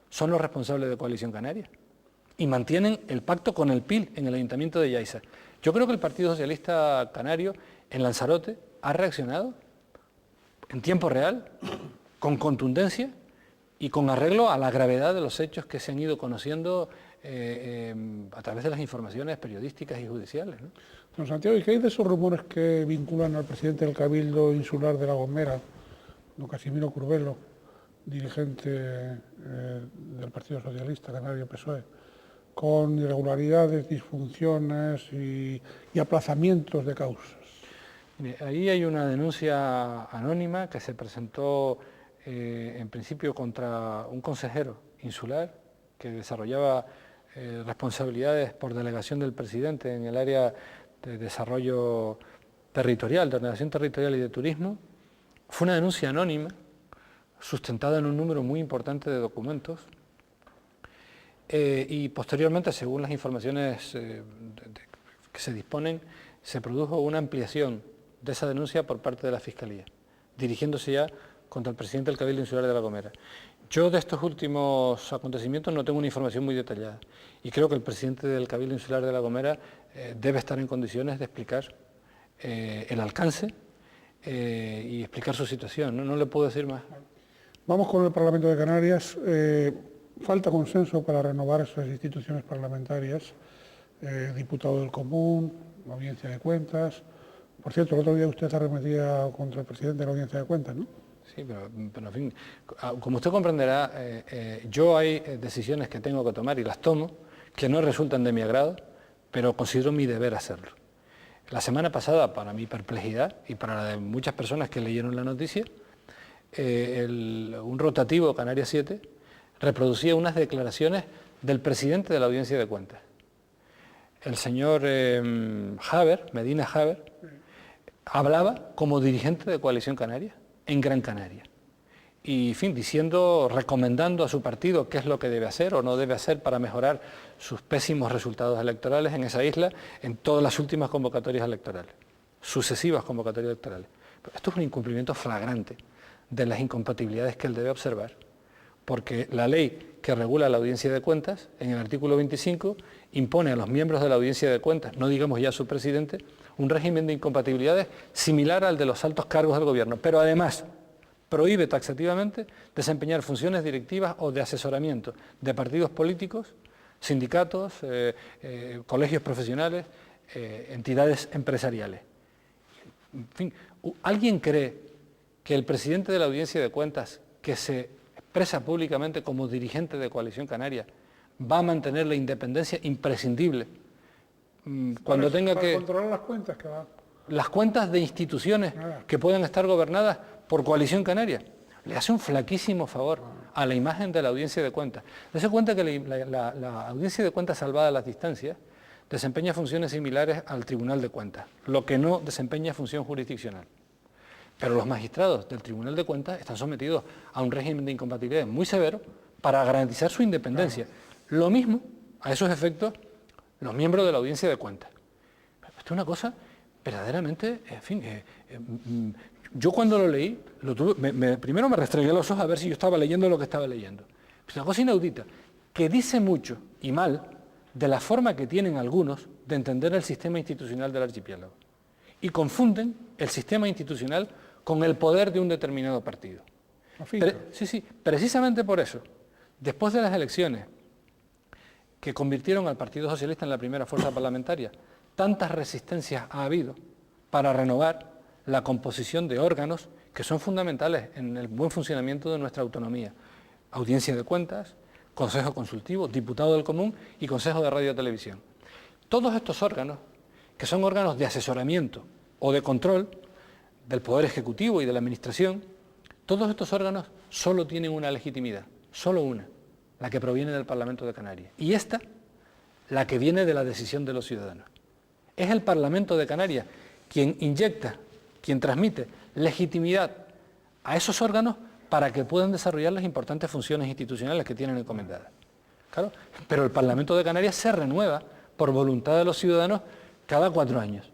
son los responsables de Coalición Canaria y mantienen el pacto con el PIL en el Ayuntamiento de Yaiza. Yo creo que el Partido Socialista Canario en Lanzarote ha reaccionado en tiempo real, con contundencia y con arreglo a la gravedad de los hechos que se han ido conociendo a través de las informaciones periodísticas y judiciales, ¿no? Don Santiago, ¿y qué hay de esos rumores que vinculan al presidente del Cabildo Insular de La Gomera, don Casimiro Curbelo, dirigente del Partido Socialista Canario PSOE, con irregularidades, disfunciones y aplazamientos de causas? Ahí hay una denuncia anónima que se presentó en principio contra un consejero insular que desarrollaba responsabilidades por delegación del presidente en el área de desarrollo territorial, de ordenación territorial y de turismo. Fue una denuncia anónima, sustentada en un número muy importante de documentos, y posteriormente, según las informaciones que se disponen, se produjo una ampliación de esa denuncia por parte de la Fiscalía, dirigiéndose ya contra el presidente del Cabildo Insular de La Gomera. Yo de estos últimos acontecimientos no tengo una información muy detallada y creo que el presidente del Cabildo Insular de La Gomera debe estar en condiciones de explicar el alcance y explicar su situación. No le puedo decir más. Vamos con el Parlamento de Canarias. Falta consenso para renovar esas instituciones parlamentarias. Diputado del Común, la Audiencia de Cuentas. Por cierto, el otro día usted arremetía contra el presidente de la Audiencia de Cuentas, ¿no? Sí, pero en fin, como usted comprenderá, yo hay decisiones que tengo que tomar y las tomo, que no resultan de mi agrado, pero considero mi deber hacerlo. La semana pasada, para mi perplejidad y para la de muchas personas que leyeron la noticia, un rotativo Canarias 7 reproducía unas declaraciones del presidente de la Audiencia de Cuentas. El señor Medina Haber, hablaba como dirigente de Coalición Canaria en Gran Canaria. Y, en fin, recomendando a su partido qué es lo que debe hacer o no debe hacer para mejorar sus pésimos resultados electorales en esa isla en todas las últimas convocatorias electorales, sucesivas convocatorias electorales. Pero esto es un incumplimiento flagrante de las incompatibilidades que él debe observar, porque la ley que regula la Audiencia de Cuentas, en el artículo 25, impone a los miembros de la Audiencia de Cuentas, no digamos ya a su presidente, un régimen de incompatibilidades similar al de los altos cargos del gobierno, pero además prohíbe taxativamente desempeñar funciones directivas o de asesoramiento de partidos políticos, sindicatos, colegios profesionales, entidades empresariales. En fin, ¿alguien cree que el presidente de la Audiencia de Cuentas, que se expresa públicamente como dirigente de Coalición Canaria, va a mantener la independencia imprescindible cuando tenga que controlar las cuentas que va? Las cuentas de instituciones que puedan estar gobernadas por Coalición Canaria? Le hace un flaquísimo favor a la imagen de la Audiencia de Cuentas. Dese cuenta que la Audiencia de Cuentas, salvada a las distancias, desempeña funciones similares al Tribunal de Cuentas, lo que no desempeña función jurisdiccional. Pero los magistrados del Tribunal de Cuentas están sometidos a un régimen de incompatibilidad muy severo para garantizar su independencia. Lo mismo, a esos efectos, los miembros de la Audiencia de Cuentas. Esto es una cosa verdaderamente, en fin, yo cuando lo leí, primero me restregué los ojos a ver si yo estaba leyendo lo que estaba leyendo. Es una cosa inaudita, que dice mucho y mal de la forma que tienen algunos de entender el sistema institucional del archipiélago. Y confunden el sistema institucional con el poder de un determinado partido. Sí, precisamente por eso, después de las elecciones que convirtieron al Partido Socialista en la primera fuerza parlamentaria, tantas resistencias ha habido para renovar la composición de órganos que son fundamentales en el buen funcionamiento de nuestra autonomía. Audiencia de cuentas, Consejo Consultivo, Diputado del Común y Consejo de Radio y Televisión. Todos estos órganos, que son órganos de asesoramiento o de control del Poder Ejecutivo y de la Administración, todos estos órganos solo tienen una legitimidad, solo una, la que proviene del Parlamento de Canarias. Y esta, la que viene de la decisión de los ciudadanos. Es el Parlamento de Canarias quien inyecta, quien transmite legitimidad a esos órganos para que puedan desarrollar las importantes funciones institucionales que tienen encomendadas. Claro, pero el Parlamento de Canarias se renueva por voluntad de los ciudadanos cada 4 años.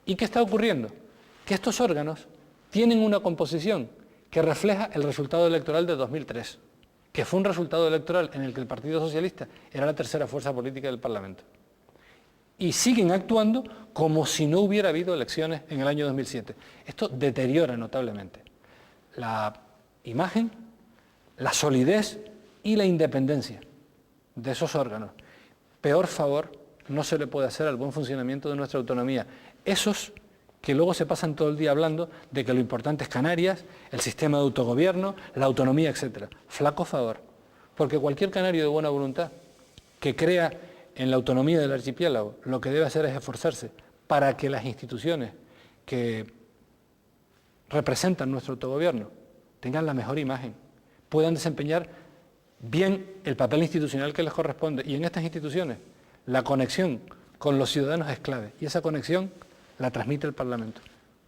¿Y qué está ocurriendo? Que estos órganos tienen una composición que refleja el resultado electoral de 2003, que fue un resultado electoral en el que el Partido Socialista era la tercera fuerza política del Parlamento. Y siguen actuando como si no hubiera habido elecciones en el año 2007. Esto deteriora notablemente la imagen, la solidez y la independencia de esos órganos. Peor favor no se le puede hacer al buen funcionamiento de nuestra autonomía. Esos que luego se pasan todo el día hablando de que lo importante es Canarias, el sistema de autogobierno, la autonomía, etc. Flaco favor, porque cualquier canario de buena voluntad que crea en la autonomía del archipiélago, lo que debe hacer es esforzarse para que las instituciones que representan nuestro autogobierno tengan la mejor imagen, puedan desempeñar bien el papel institucional que les corresponde. Y en estas instituciones la conexión con los ciudadanos es clave, y esa conexión la transmite el Parlamento.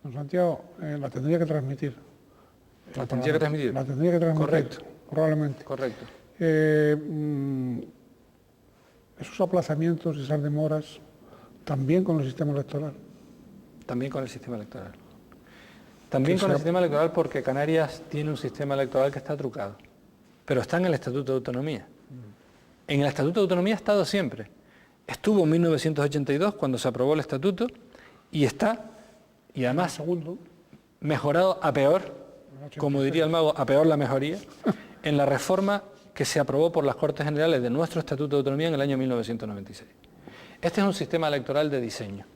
Don Santiago, la tendría que transmitir. ¿La tendría que transmitir? La tendría que transmitir. Correcto. Probablemente. Correcto. Esos aplazamientos, esas demoras, también con el sistema electoral. También con el sistema electoral. También con el sistema electoral, porque Canarias tiene un sistema electoral que está trucado, pero está en el Estatuto de Autonomía. En el Estatuto de Autonomía ha estado siempre. Estuvo en 1982 cuando se aprobó el Estatuto y está, y además mejorado a peor, como diría el mago, a peor la mejoría, en la reforma que se aprobó por las Cortes Generales de nuestro Estatuto de Autonomía en el año 1996. Este es un sistema electoral de diseño,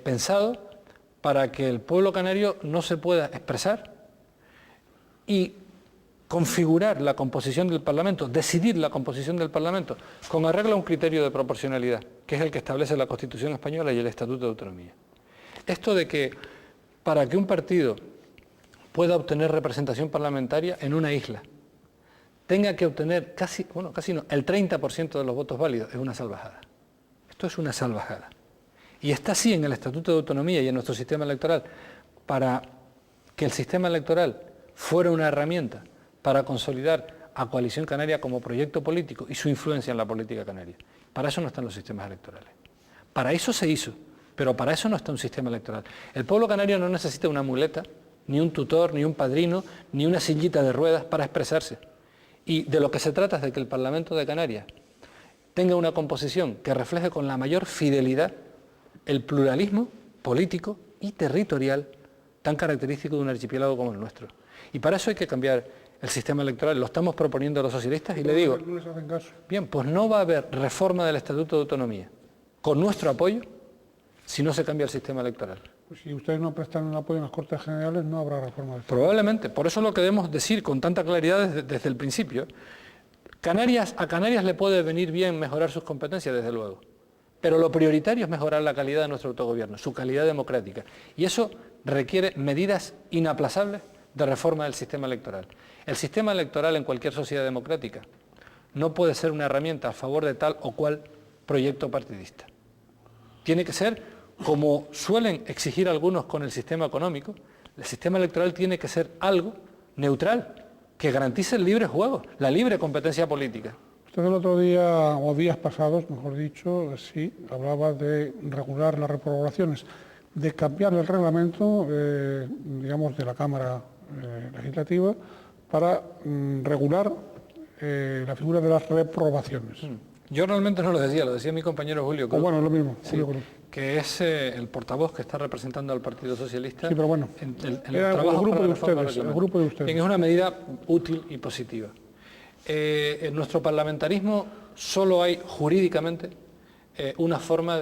pensado para que el pueblo canario no se pueda expresar y configurar la composición del Parlamento, decidir la composición del Parlamento, con arreglo a un criterio de proporcionalidad, que es el que establece la Constitución Española y el Estatuto de Autonomía. Esto de que para que un partido pueda obtener representación parlamentaria en una isla, tenga que obtener el 30% de los votos válidos, es una salvajada. Esto es una salvajada. Y está así en el Estatuto de Autonomía y en nuestro sistema electoral, para que el sistema electoral fuera una herramienta para consolidar a Coalición Canaria como proyecto político y su influencia en la política canaria. Para eso no están los sistemas electorales. Para eso se hizo, pero para eso no está un sistema electoral. El pueblo canario no necesita una muleta, ni un tutor, ni un padrino, ni una sillita de ruedas para expresarse. Y de lo que se trata es de que el Parlamento de Canarias tenga una composición que refleje con la mayor fidelidad el pluralismo político y territorial tan característico de un archipiélago como el nuestro. Y para eso hay que cambiar el sistema electoral. Lo estamos proponiendo a los socialistas y le digo, no les hacen caso. Bien, pues no va a haber reforma del Estatuto de Autonomía con nuestro apoyo si no se cambia el sistema electoral. Pues si ustedes no prestan un apoyo en las Cortes Generales, no habrá reforma. Probablemente, por eso lo que debemos decir con tanta claridad desde el principio. A Canarias le puede venir bien mejorar sus competencias, desde luego, pero lo prioritario es mejorar la calidad de nuestro autogobierno, su calidad democrática, y eso requiere medidas inaplazables de reforma del sistema electoral. El sistema electoral en cualquier sociedad democrática no puede ser una herramienta a favor de tal o cual proyecto partidista. Tiene que ser, como suelen exigir algunos con el sistema económico, el sistema electoral tiene que ser algo neutral, que garantice el libre juego, la libre competencia política. Usted el otro día, o días pasados, mejor dicho, sí, hablaba de regular las reprobaciones, de cambiar el reglamento, digamos, de la Cámara Legislativa para regular la figura de las reprobaciones. Yo realmente no lo decía mi compañero Julio Cruz. O bueno, es lo mismo, Sí, Julio Cruz. que es el portavoz que está representando al Partido Socialista. Sí, pero bueno, en los era el trabajos grupo para de la reforma ustedes, el reglamentaria. grupo de ustedes. Bien, es una medida útil y positiva. En nuestro parlamentarismo solo hay jurídicamente una forma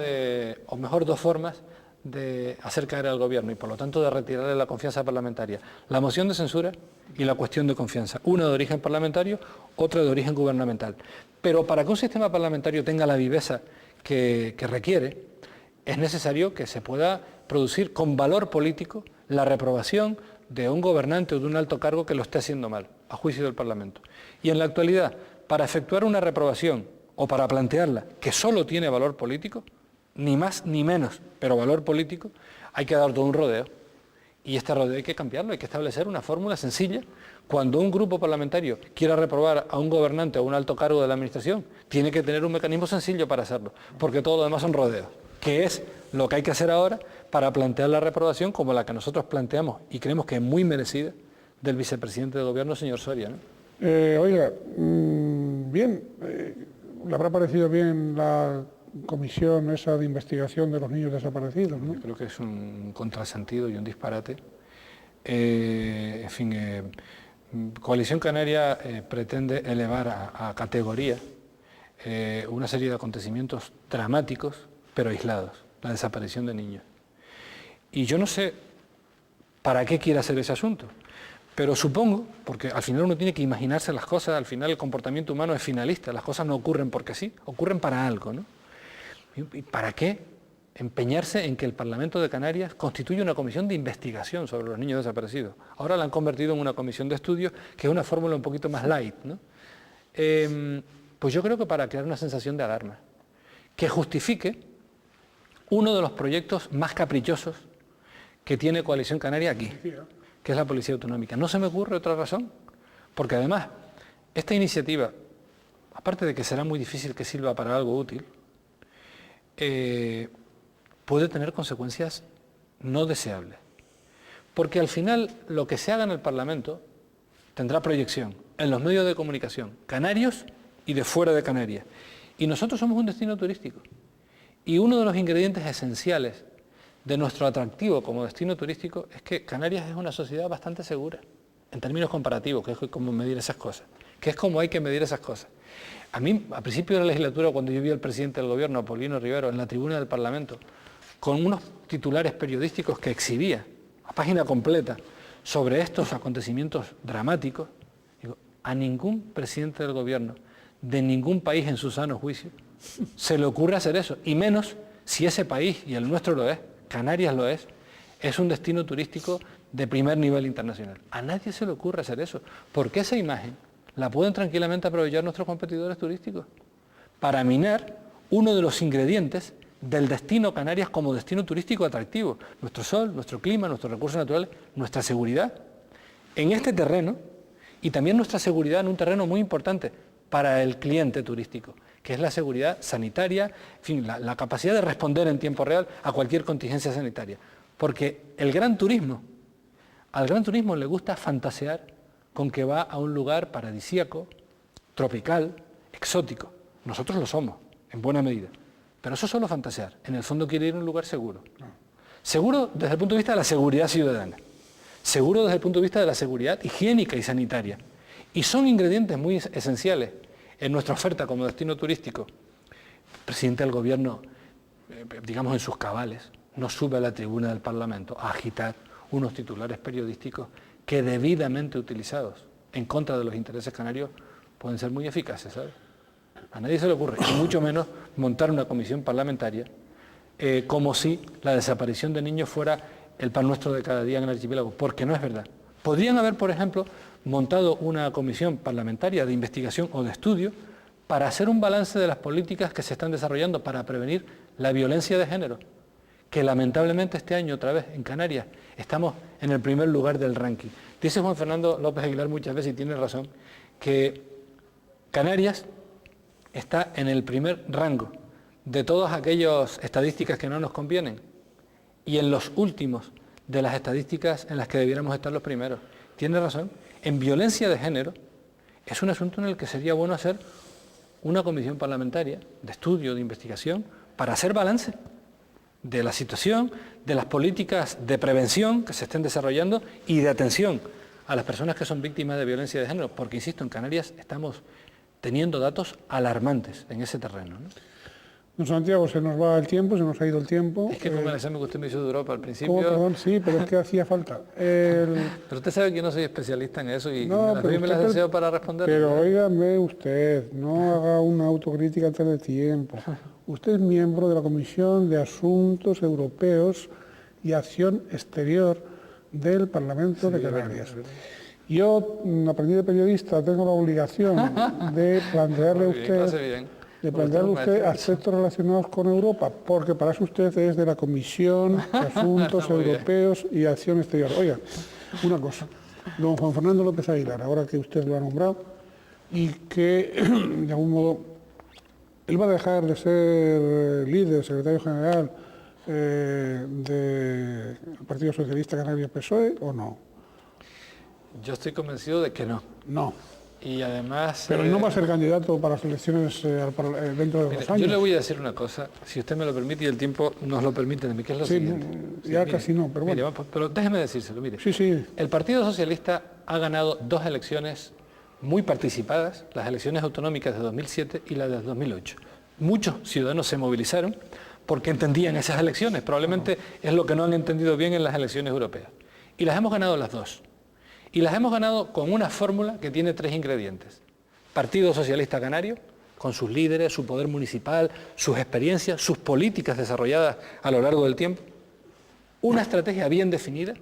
o mejor, dos formas de hacer caer al gobierno y por lo tanto de retirarle la confianza parlamentaria. La moción de censura y la cuestión de confianza. Una de origen parlamentario, otra de origen gubernamental. Pero para que un sistema parlamentario tenga la viveza que requiere, es necesario que se pueda producir con valor político la reprobación de un gobernante o de un alto cargo que lo esté haciendo mal, a juicio del Parlamento. Y en la actualidad, para efectuar una reprobación o para plantearla, que solo tiene valor político, ni más ni menos, pero valor político, hay que dar todo un rodeo. Y este rodeo hay que cambiarlo, hay que establecer una fórmula sencilla. Cuando un grupo parlamentario quiera reprobar a un gobernante o a un alto cargo de la administración, tiene que tener un mecanismo sencillo para hacerlo, porque todo lo demás son rodeos, que es lo que hay que hacer ahora para plantear la reprobación como la que nosotros planteamos y creemos que es muy merecida del vicepresidente de gobierno, señor Soria, ¿no? Oiga, bien, ¿le habrá parecido bien la comisión esa de investigación de los niños desaparecidos, ¿no? Yo creo que es un contrasentido y un disparate. Coalición Canaria pretende elevar a categoría una serie de acontecimientos dramáticos, pero aislados, la desaparición de niños. Y yo no sé para qué quiere hacer ese asunto, pero supongo, porque al final uno tiene que imaginarse las cosas, al final el comportamiento humano es finalista, las cosas no ocurren porque sí, ocurren para algo, ¿no? ¿Y para qué empeñarse en que el Parlamento de Canarias constituya una comisión de investigación sobre los niños desaparecidos? Ahora la han convertido en una comisión de estudio, que es una fórmula un poquito más light, ¿no? Pues yo creo que para crear una sensación de alarma, que justifique uno de los proyectos más caprichosos que tiene Coalición Canaria aquí, que es la Policía Autonómica. No se me ocurre otra razón, porque además esta iniciativa, aparte de que será muy difícil que sirva para algo útil, puede tener consecuencias no deseables. Porque al final lo que se haga en el Parlamento tendrá proyección en los medios de comunicación, canarios y de fuera de Canarias. Y nosotros somos un destino turístico. Y uno de los ingredientes esenciales de nuestro atractivo como destino turístico es que Canarias es una sociedad bastante segura, en términos comparativos, que es como medir esas cosas, que es como hay que medir esas cosas. A mí, a principio de la legislatura, cuando yo vi al presidente del gobierno, Apolino Rivero, en la tribuna del Parlamento, con unos titulares periodísticos que exhibía, a página completa, sobre estos acontecimientos dramáticos, digo, a ningún presidente del gobierno, de ningún país en su sano juicio, se le ocurre hacer eso, y menos si ese país, y el nuestro lo es, Canarias lo es un destino turístico de primer nivel internacional. A nadie se le ocurre hacer eso, porque esa imagen la pueden tranquilamente aprovechar nuestros competidores turísticos para minar uno de los ingredientes del destino Canarias como destino turístico atractivo. Nuestro sol, nuestro clima, nuestros recursos naturales, nuestra seguridad en este terreno y también nuestra seguridad en un terreno muy importante para el cliente turístico, que es la seguridad sanitaria, en fin, la capacidad de responder en tiempo real a cualquier contingencia sanitaria. Porque al gran turismo le gusta fantasear con que va a un lugar paradisíaco, tropical, exótico. Nosotros lo somos, en buena medida. Pero eso es solo fantasear. En el fondo quiere ir a un lugar seguro. Seguro desde el punto de vista de la seguridad ciudadana. Seguro desde el punto de vista de la seguridad higiénica y sanitaria. Y son ingredientes muy esenciales en nuestra oferta como destino turístico. El presidente del gobierno, digamos en sus cabales, no sube a la tribuna del Parlamento a agitar unos titulares periodísticos que debidamente utilizados en contra de los intereses canarios pueden ser muy eficaces, ¿sabes? A nadie se le ocurre, y mucho menos montar una comisión parlamentaria como si la desaparición de niños fuera el pan nuestro de cada día en el archipiélago, porque no es verdad. Podrían haber, por ejemplo, montado una comisión parlamentaria de investigación o de estudio para hacer un balance de las políticas que se están desarrollando para prevenir la violencia de género, que lamentablemente este año otra vez en Canarias estamos en el primer lugar del ranking. Dice Juan Fernando López Aguilar muchas veces, y tiene razón, que Canarias está en el primer rango de todas aquellas estadísticas que no nos convienen y en los últimos de las estadísticas en las que debiéramos estar los primeros. Tiene razón. En violencia de género es un asunto en el que sería bueno hacer una comisión parlamentaria de estudio, de investigación, para hacer balance de la situación, de las políticas de prevención que se estén desarrollando y de atención a las personas que son víctimas de violencia de género, porque, insisto, en Canarias estamos teniendo datos alarmantes en ese terreno, ¿no? Don Santiago, se nos va el tiempo, se nos ha ido el tiempo. Es que como el examen que usted me hizo de Europa al principio... ¿Cómo, perdón? Sí, pero es que hacía falta. Pero usted sabe que yo no soy especialista en eso y No, me las deseo para responder. Pero óigame usted, no haga una autocrítica antes de tiempo. Usted es miembro de la Comisión de Asuntos Europeos y Acción Exterior del Parlamento de Canarias. Yo, aprendí de periodista, tengo la obligación de plantearle a usted aspectos relacionados con Europa, porque para eso usted es de la Comisión de Asuntos Europeos y Acción Exterior. Oiga, una cosa, don Juan Fernando López Aguilar, ahora que usted lo ha nombrado, y que de algún modo él va a dejar de ser líder, secretario general del Partido Socialista Canario PSOE, ¿o no? Yo estoy convencido de que no. No. Y además... Pero no va a ser candidato para las elecciones dentro de 2 años. Yo le voy a decir una cosa, si usted me lo permite y el tiempo nos lo permite, que es lo siguiente. Ya casi no, pero bueno. Mire, pero déjeme decírselo, mire. Sí. El Partido Socialista ha ganado 2 elecciones muy participadas, las elecciones autonómicas de 2007 y la de 2008. Muchos ciudadanos se movilizaron porque entendían esas elecciones, probablemente es lo que no han entendido bien en las elecciones europeas. Y las hemos ganado las 2. Y las hemos ganado con una fórmula que tiene 3 ingredientes. Partido Socialista Canario, con sus líderes, su poder municipal, sus experiencias, sus políticas desarrolladas a lo largo del tiempo. Una estrategia bien definida,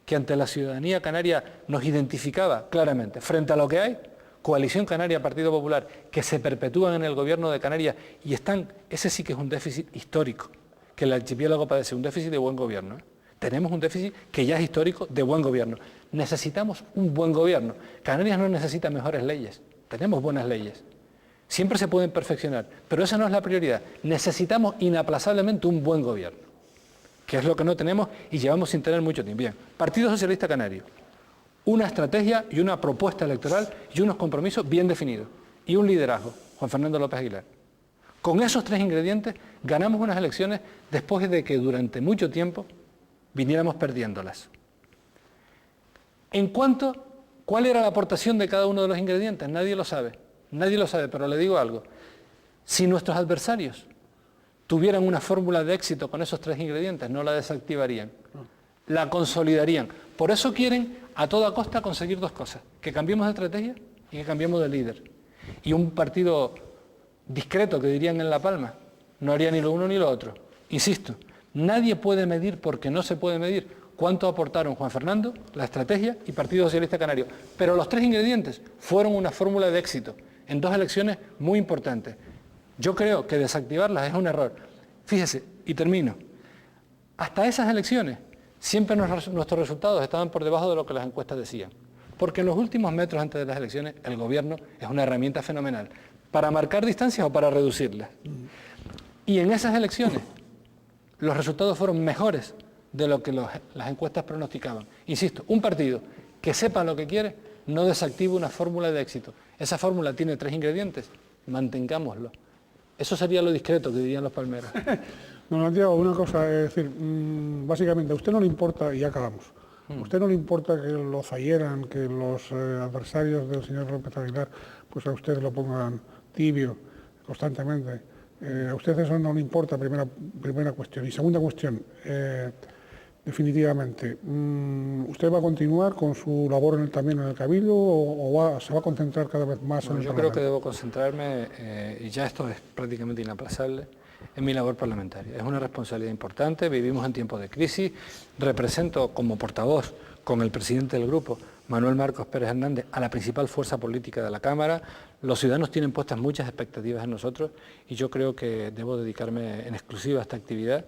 que ante la ciudadanía canaria nos identificaba claramente. Frente a lo que hay, Coalición Canaria, Partido Popular, que se perpetúan en el gobierno de Canarias y están, ese sí que es un déficit histórico, que el archipiélago padece, un déficit de buen gobierno, ¿eh? Tenemos un déficit que ya es histórico de buen gobierno. Necesitamos un buen gobierno. Canarias no necesita mejores leyes, tenemos buenas leyes. Siempre se pueden perfeccionar, pero esa no es la prioridad. Necesitamos inaplazablemente un buen gobierno, que es lo que no tenemos y llevamos sin tener mucho tiempo. Bien, Partido Socialista Canario, una estrategia y una propuesta electoral y unos compromisos bien definidos. Y un liderazgo, Juan Fernando López Aguilar. Con esos 3 ingredientes ganamos unas elecciones después de que durante mucho tiempo viniéramos perdiéndolas. En cuanto, ¿cuál era la aportación de cada uno de los ingredientes? Nadie lo sabe, pero le digo algo. Si nuestros adversarios tuvieran una fórmula de éxito con esos 3 ingredientes, no la desactivarían, la consolidarían. Por eso quieren a toda costa conseguir 2 cosas, que cambiemos de estrategia y que cambiemos de líder. Y un partido discreto, que dirían en La Palma, no haría ni lo uno ni lo otro. Insisto, nadie puede medir, porque no se puede medir, cuánto aportaron Juan Fernando, la estrategia y Partido Socialista Canario. Pero los 3 ingredientes fueron una fórmula de éxito en 2 elecciones muy importantes. Yo creo que desactivarlas es un error. Fíjese, y termino. Hasta esas elecciones, siempre nuestros resultados estaban por debajo de lo que las encuestas decían. Porque en los últimos metros antes de las elecciones, el gobierno es una herramienta fenomenal para marcar distancias o para reducirlas. Y en esas elecciones, los resultados fueron mejores de lo que las encuestas pronosticaban. Insisto, un partido que sepa lo que quiere no desactiva una fórmula de éxito. Esa fórmula tiene 3 ingredientes, mantengámoslo. Eso sería lo discreto que dirían los palmeros. Don Santiago, una cosa, es decir, básicamente a usted no le importa, y ya acabamos, a usted no le importa que lo zaheran, que los adversarios del señor López Aguilar, pues a usted lo pongan tibio constantemente. A usted eso no le importa, primera cuestión. Y segunda cuestión, definitivamente, ¿usted va a continuar con su labor también en el Cabildo o se va a concentrar cada vez más en el Parlamento? Yo creo que debo concentrarme, y ya esto es prácticamente inaplazable, en mi labor parlamentaria. Es una responsabilidad importante, vivimos en tiempos de crisis, represento como portavoz con el presidente del grupo, Manuel Marcos Pérez Hernández, a la principal fuerza política de la Cámara. Los ciudadanos tienen puestas muchas expectativas en nosotros y yo creo que debo dedicarme en exclusiva a esta actividad,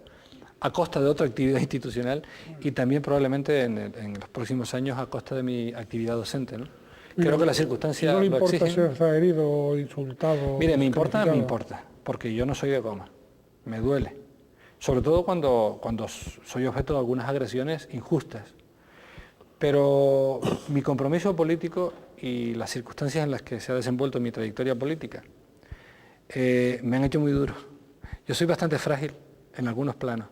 a costa de otra actividad institucional y también probablemente en los próximos años a costa de mi actividad docente, ¿no? Creo que las circunstancias ¿No le lo importa exigen. ser herido o insultado? Mire, me importa, porque yo no soy de goma, me duele. Sobre todo cuando soy objeto de algunas agresiones injustas. Pero mi compromiso político y las circunstancias en las que se ha desenvuelto mi trayectoria política me han hecho muy duro. Yo soy bastante frágil en algunos planos,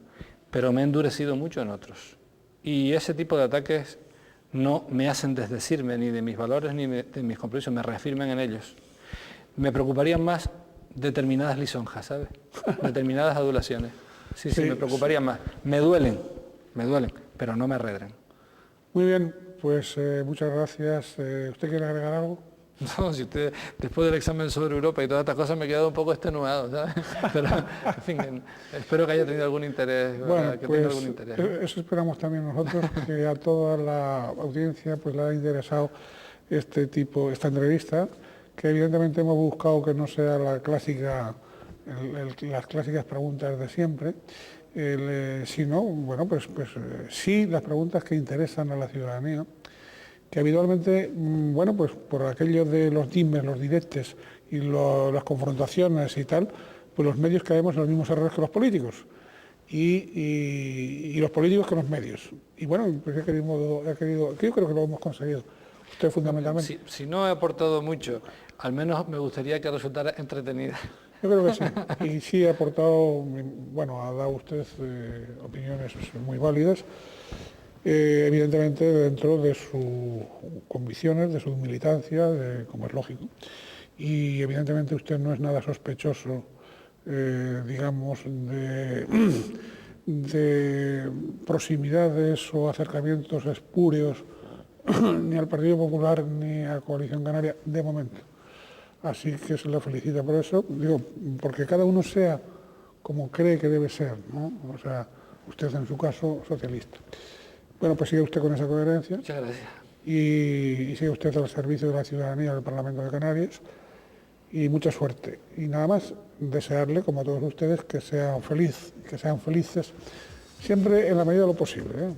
pero me he endurecido mucho en otros. Y ese tipo de ataques no me hacen desdecirme ni de mis valores ni de mis compromisos, me reafirman en ellos. Me preocuparían más determinadas lisonjas, ¿sabes? Determinadas adulaciones. Sí, me preocuparían más. Me duelen, pero no me arredran. Muy bien, pues muchas gracias. ¿Usted quiere agregar algo? No, si usted, después del examen sobre Europa y todas estas cosas, me he quedado un poco extenuado, ¿sabes? Pero, en fin, espero que haya tenido algún interés. Bueno, que pues tenga algún interés, ¿no? eso esperamos también nosotros, que a toda la audiencia pues le ha interesado esta entrevista, que evidentemente hemos buscado que no sea la clásica, las clásicas preguntas de siempre, sino, bueno, pues sí las preguntas que interesan a la ciudadanía, que habitualmente, bueno, pues por aquello de los dimes, los diretes y las confrontaciones y tal, pues los medios caemos en los mismos errores que los políticos y los políticos que los medios. Y bueno, pues yo creo que lo hemos conseguido. Usted fundamentalmente. Si no he aportado mucho, al menos me gustaría que resultara entretenida. Yo creo que sí. Y sí ha aportado, bueno, ha dado usted opiniones muy válidas. Evidentemente dentro de sus convicciones, de su militancia, como es lógico. Y evidentemente usted no es nada sospechoso, digamos, de proximidades o acercamientos espurios ni al Partido Popular ni a Coalición Canaria, de momento. Así que se lo felicito por eso, digo, porque cada uno sea como cree que debe ser, ¿no? O sea, usted en su caso, socialista. Bueno, pues sigue usted con esa coherencia. Muchas gracias. Y sigue usted al servicio de la ciudadanía del Parlamento de Canarias. Y mucha suerte. Y nada más, desearle, como a todos ustedes, que sean felices, siempre en la medida de lo posible, ¿eh?